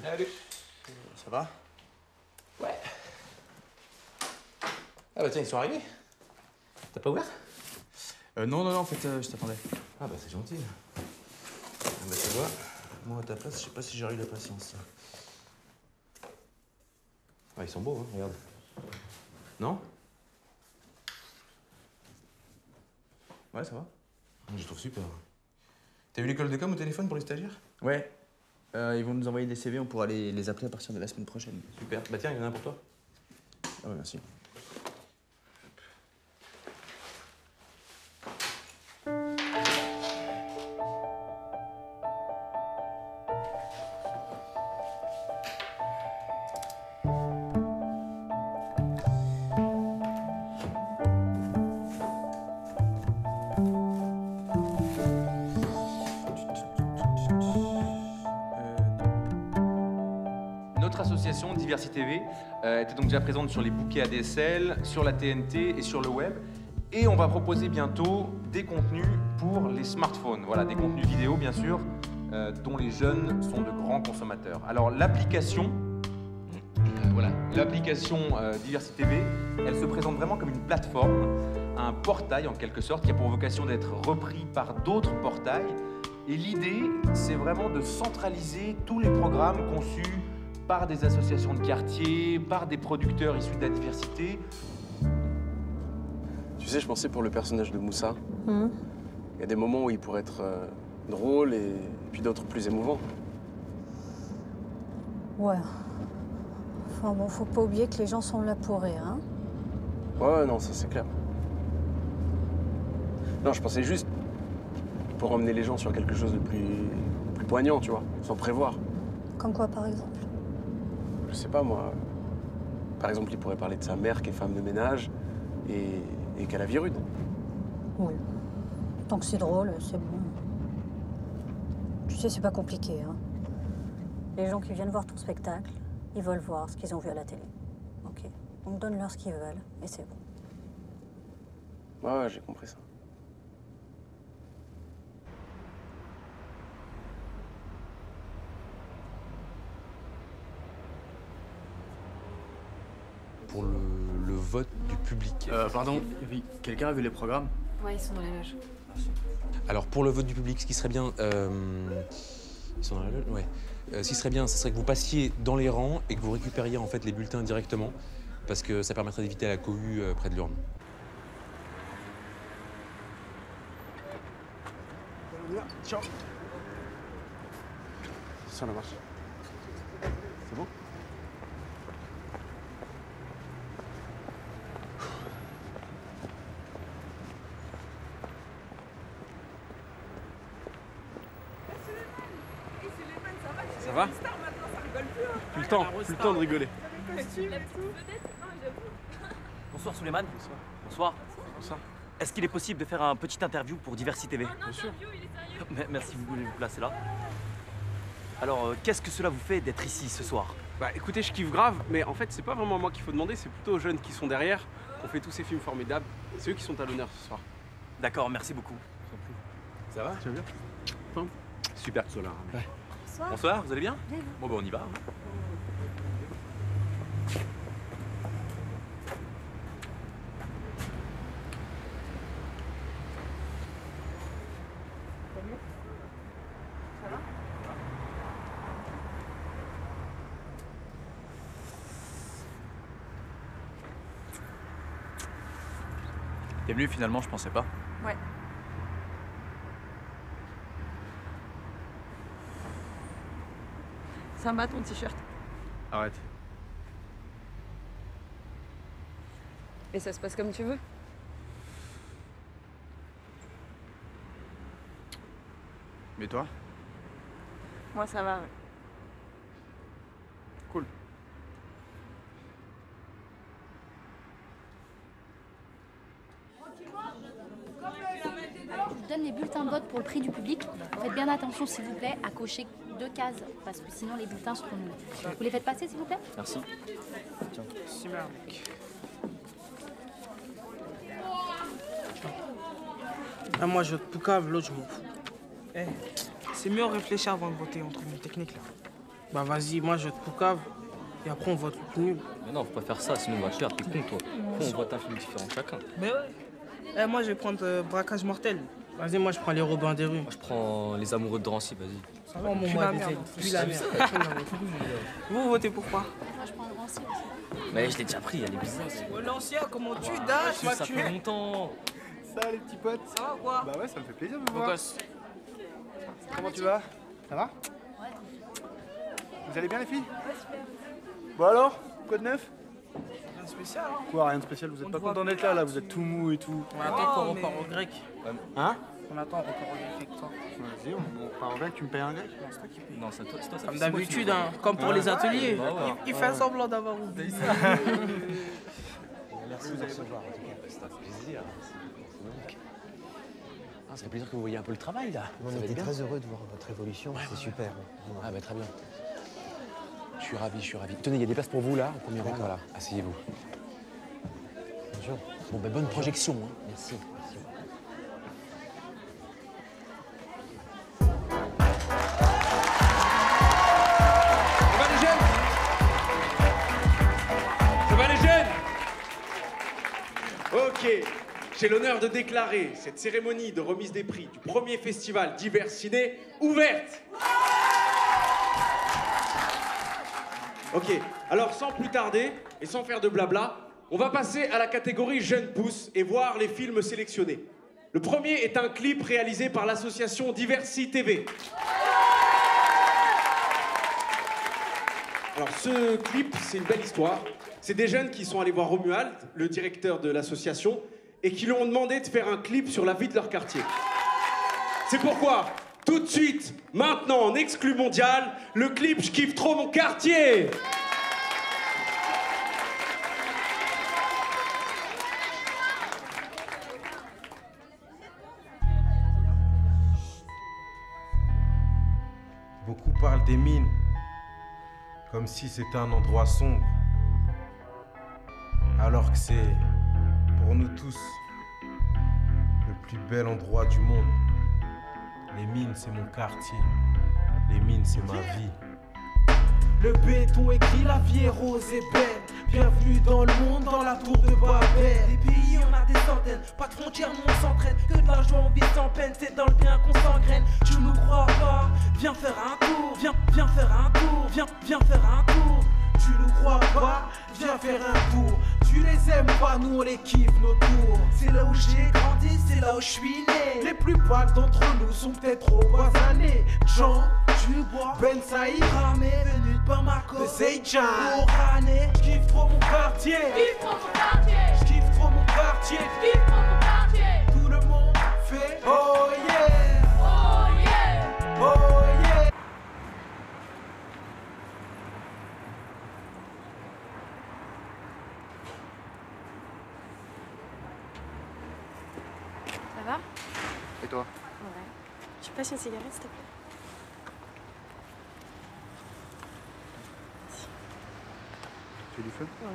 Salut. Ça va? Ouais. Ah bah tiens, ils sont arrivés. T'as pas ouvert? Non, en fait, je t'attendais. Ah bah c'est gentil. Ah bah tu vois, moi à ta place, je sais pas si j'aurais eu la patience. Ah, ils sont beaux, hein, regarde. Non? Ouais, ça va. Je les trouve super. T'as eu l'école de com au téléphone pour les stagiaires? Ouais. Ils vont nous envoyer des CV, on pourra les appeler à partir de la semaine prochaine. Super. Bah tiens, il y en a un pour toi. Ah ouais, merci. Notre association Diversité TV était donc déjà présente sur les bouquets ADSL, sur la TNT et sur le web. Et on va proposer bientôt des contenus pour les smartphones. Voilà, des contenus vidéo bien sûr, dont les jeunes sont de grands consommateurs. Alors l'application, l'application Diversité TV, elle se présente vraiment comme une plateforme, un portail en quelque sorte, qui a pour vocation d'être repris par d'autres portails. Et l'idée, c'est vraiment de centraliser tous les programmes conçus par des associations de quartier, par des producteurs issus de la diversité. Tu sais, je pensais pour le personnage de Moussa, il y a des moments où il pourrait être drôle et puis d'autres plus émouvants. Ouais. Enfin bon, faut pas oublier que les gens sont là pour rire, hein. Ouais, non, ça c'est clair. Non, je pensais juste pour emmener les gens sur quelque chose de plus poignant, tu vois, sans prévoir. Comme quoi, par exemple? Je sais pas, moi. Par exemple, il pourrait parler de sa mère qui est femme de ménage et qu'à la vie rude. Oui. Tant que c'est drôle, c'est bon. Tu sais, c'est pas compliqué, hein. Les gens qui viennent voir ton spectacle, ils veulent voir ce qu'ils ont vu à la télé. Ok. Donc donne-leur ce qu'ils veulent, et c'est bon. Ouais, j'ai compris ça. Pour le vote du public. Pardon, quelqu'un a vu les programmes? Ouais, ils sont dans la loge. Alors pour le vote du public, ce qui serait bien, ils sont dans la loge, ouais. Ce qui serait bien, ce serait que vous passiez dans les rangs et que vous récupériez en fait les bulletins directement, parce que ça permettrait d'éviter la cohue près de l'urne. Ciao. Ça marche. C'est bon? Ça va? Plus le temps de rigoler. Bonsoir Souleymane. Bonsoir. Bonsoir. Est-ce qu'il est possible de faire un petit interview pour Diversity TV? Bien sûr. Merci, vous voulez vous placer là. Alors, qu'est-ce que cela vous fait d'être ici ce soir? Bah écoutez, je kiffe grave, mais en fait c'est pas vraiment à moi qu'il faut demander, c'est plutôt aux jeunes qui sont derrière, qu'on fait tous ces films formidables. C'est eux qui sont à l'honneur ce soir. D'accord, merci beaucoup. Ça va? Tu vas bien? Super que là. Ouais. Bonsoir. Bonsoir, vous allez bien? Bon ben on y va. T'es venu finalement, je pensais pas. Ouais. Sympa ton t-shirt. Arrête. Et ça se passe comme tu veux? Mais toi? Moi ça va, ouais. Cool. Je vous donne les bulletins de vote pour le prix du public. Faites bien attention, s'il vous plaît, à cocher 2 cases, parce que sinon les bulletins seront nuls. Vous les faites passer, s'il vous plaît? Merci. Tiens. Super, mec. Ah, moi, je vote Poucave, l'autre, je m'en fous. Eh, c'est mieux réfléchir avant de voter, on trouve une technique, là. Bah, vas-y, moi, je vote Poucave, et après, on vote le plus nul. Mais non, faut pas faire ça, sinon on va te perdre, t'es con, toi. Pourquoi on vote un film différent chacun? Mais ouais. Eh, moi, je vais prendre braquage mortel. Vas-y, moi, je prends les Robins des rues. Moi, je prends les amoureux de Drancy, vas-y. Ça va, mon moi, puis la merde. Vous votez pour quoi? Moi, je prends le Drancy aussi. Mais je l'ai déjà pris, elle est bizarre. Ouais, l'ancien, comment tu dashes? Ça fait longtemps. Ça, les petits potes. Ça va quoi? Bah ouais, ça me fait plaisir de vous Beau voir. gosse. Comment tu vas? Ça va? Ouais. Vous allez bien, les filles? Ouais, super. Bon alors, quoi de neuf? Rien de spécial, hein? Quoi, rien de spécial? Vous êtes pas content d'être là, vous êtes tout mou et tout. On attend qu'on repart au grec. Hein? On attend qu'on repart au grec avec toi. Vas-y, on part en grec, tu me payes un grec? Non, c'est toi qui payes. Non, c'est toi, Comme d'habitude, hein, comme pour les ateliers. Bah ouais. Il fait semblant d'avoir oublié. Merci de vous recevoir, en tout cas. Ça fait plaisir. Ah, ça fait plaisir que vous voyez un peu le travail, là. On Ça va était être bien. très heureux de voir votre évolution, c'est super. Ah, bah très bien. Je suis ravi, je suis ravi. Tenez, il y a des places pour vous, là, au premier rang. Voilà, asseyez-vous. Bonjour. Bon, bah bonne projection, hein. Merci. Ça va les jeunes? Ok, j'ai l'honneur de déclarer cette cérémonie de remise des prix du premier festival Divers Ciné ouverte. Ok, alors sans plus tarder et sans faire de blabla, on va passer à la catégorie Jeunes Pousses et voir les films sélectionnés. Le premier est un clip réalisé par l'association Diversity TV. Alors ce clip, c'est une belle histoire. C'est des jeunes qui sont allés voir Romuald, le directeur de l'association, et qui lui ont demandé de faire un clip sur la vie de leur quartier. C'est pourquoi, tout de suite, maintenant en exclu mondial, le clip Je kiffe trop mon quartier. des mines, comme si c'était un endroit sombre, alors que c'est, pour nous tous, le plus bel endroit du monde. Les mines, c'est mon quartier. Les mines, c'est ma vie. Le béton écrit, la vie est rose et belle. Bienvenue dans le monde, dans la tour de Babel. Des pays, on a des centaines, pas de frontières, nous on s'entraîne. Que de la joie, on vit sans peine, c'est dans le bien qu'on s'engraine. Tu nous crois pas, viens faire un tour. Viens faire un tour, viens faire un tour. Tu nous crois pas, viens faire un tour. Tu les aimes pas, nous on les kiffe nos tours. C'est là où j'ai grandi, c'est là où je suis né. Les plus pâles d'entre nous sont peut-être trop basanés. Jean, Dubois, Ben Saïd, Ramé, venu de Bamako, de Seydjan, Orané. J'kiffe trop mon quartier, j'kiffe trop mon quartier, j'kiffe trop mon quartier, j'kiffe trop mon quartier. Tout le monde fait oh yeah, oh yeah, oh yeah. Ça va? Et toi? Ouais. Tu passes une cigarette, s'il te plaît? Tu fais du feu? Ouais.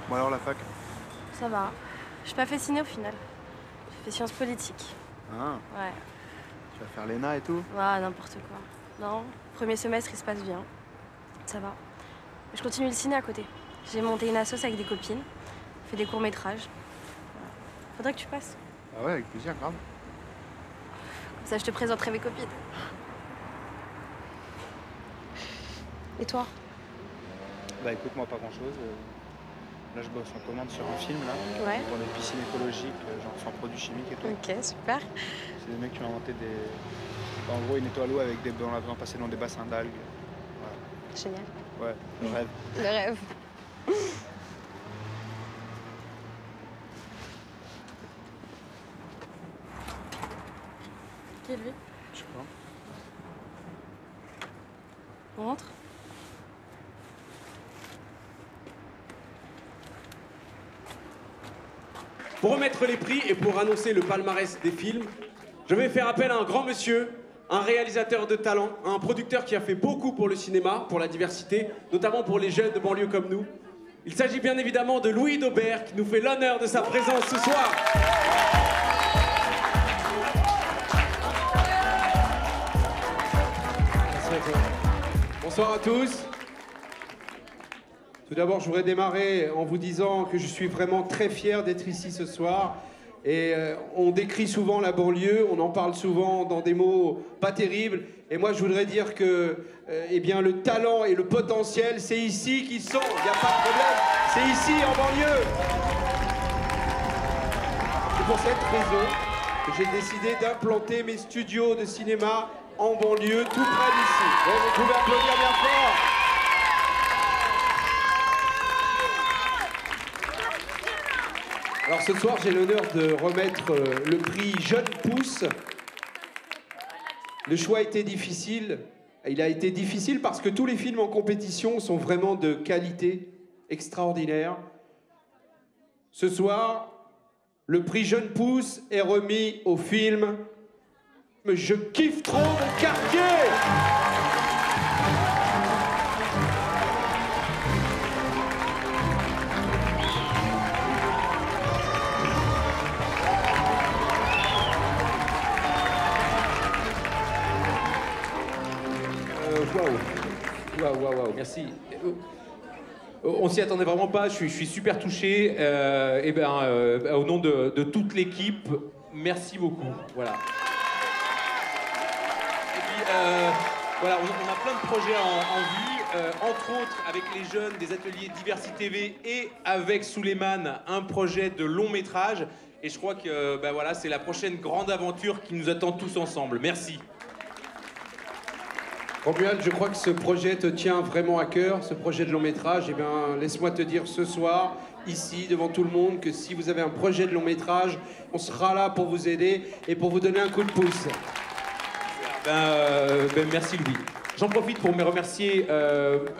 Bon alors la fac? Ça va. Je suis pas fait ciné au final. J'ai fait sciences politiques. Ah, Ouais. tu vas faire l'ENA et tout? Ouais, n'importe quoi. Non, premier semestre, il se passe bien. Ça va. Je continue le ciné à côté. J'ai monté une assoce avec des copines. Fait des courts-métrages. Voilà. Faudrait que tu passes. Ah ouais, avec plaisir, grave. Comme ça, je te présenterai mes copines. Et toi? Bah écoute, moi pas grand chose. Là je bosse en commande sur un film là. Ouais. Pour des piscines écologiques, genre sans produits chimiques et tout. Ok, super. C'est des mecs qui ont inventé des. En gros, ils nettoient l'eau avec des. On a besoin de passer dans des bassins d'algues. Voilà. Génial. Ouais, le rêve. Le rêve. Qui est lui? Je sais pas. On rentre? Pour remettre les prix et pour annoncer le palmarès des films, je vais faire appel à un grand monsieur, un réalisateur de talent, un producteur qui a fait beaucoup pour le cinéma, pour la diversité, notamment pour les jeunes de banlieue comme nous. Il s'agit bien évidemment de Louis Daubert qui nous fait l'honneur de sa présence ce soir. Bonsoir à tous. Tout d'abord, je voudrais démarrer en vous disant que je suis vraiment très fier d'être ici ce soir. Et on décrit souvent la banlieue, on en parle souvent dans des mots pas terribles. Et moi, je voudrais dire que eh bien, le talent et le potentiel, c'est ici qu'ils sont. Il n'y a pas de problème. C'est ici, en banlieue. C'est pour cette raison que j'ai décidé d'implanter mes studios de cinéma en banlieue, tout près d'ici. Vous pouvez applaudir bien fort. Alors ce soir, j'ai l'honneur de remettre le prix Jeune Pousse. Le choix a été difficile. Il a été difficile parce que tous les films en compétition sont vraiment de qualité extraordinaire. Ce soir, le prix Jeune Pousse est remis au film Je kiffe trop mon quartier. Waouh, merci. On s'y attendait vraiment pas, je suis super touché. Au nom de toute l'équipe, merci beaucoup. Voilà. Et puis, voilà, on a plein de projets en vue, entre autres avec les jeunes des ateliers Diversité TV et avec Souleymane, un projet de long métrage. Et je crois que voilà, c'est la prochaine grande aventure qui nous attend tous ensemble. Merci. Romuald, je crois que ce projet te tient vraiment à cœur, ce projet de long métrage. Eh bien, laisse-moi te dire ce soir, ici, devant tout le monde, que si vous avez un projet de long métrage, on sera là pour vous aider et pour vous donner un coup de pouce. Merci Louis. J'en profite pour me remercier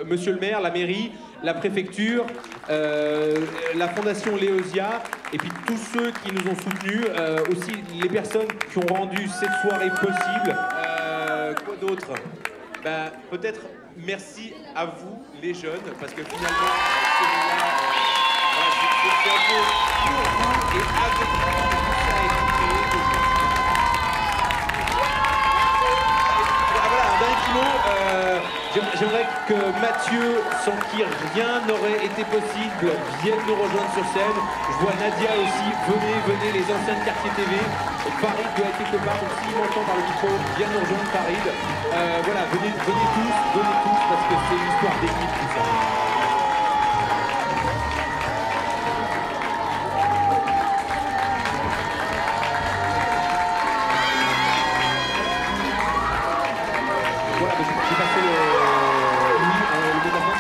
Monsieur le maire, la mairie, la préfecture, la fondation Léosia et puis tous ceux qui nous ont soutenus, aussi les personnes qui ont rendu cette soirée possible. Quoi d'autre? Ben, peut-être merci à vous, les jeunes, parce que finalement, celui-là, voilà, c'est un peu pour vous et avec vous que tout ça a été créé. Voilà, un dernier petit mot. J'aimerais que Mathieu, sans qui rien n'aurait été possible, vienne nous rejoindre sur scène. Je vois Nadia aussi. Venez, les anciens de Quartier TV. Farid doit être quelque part, donc s'il m'entend par le micro, viens nous rejoindre, Farid. Voilà, venez tous, parce que c'est une histoire d'équipe tout ça. Voilà, j'ai passé le mot de la fin.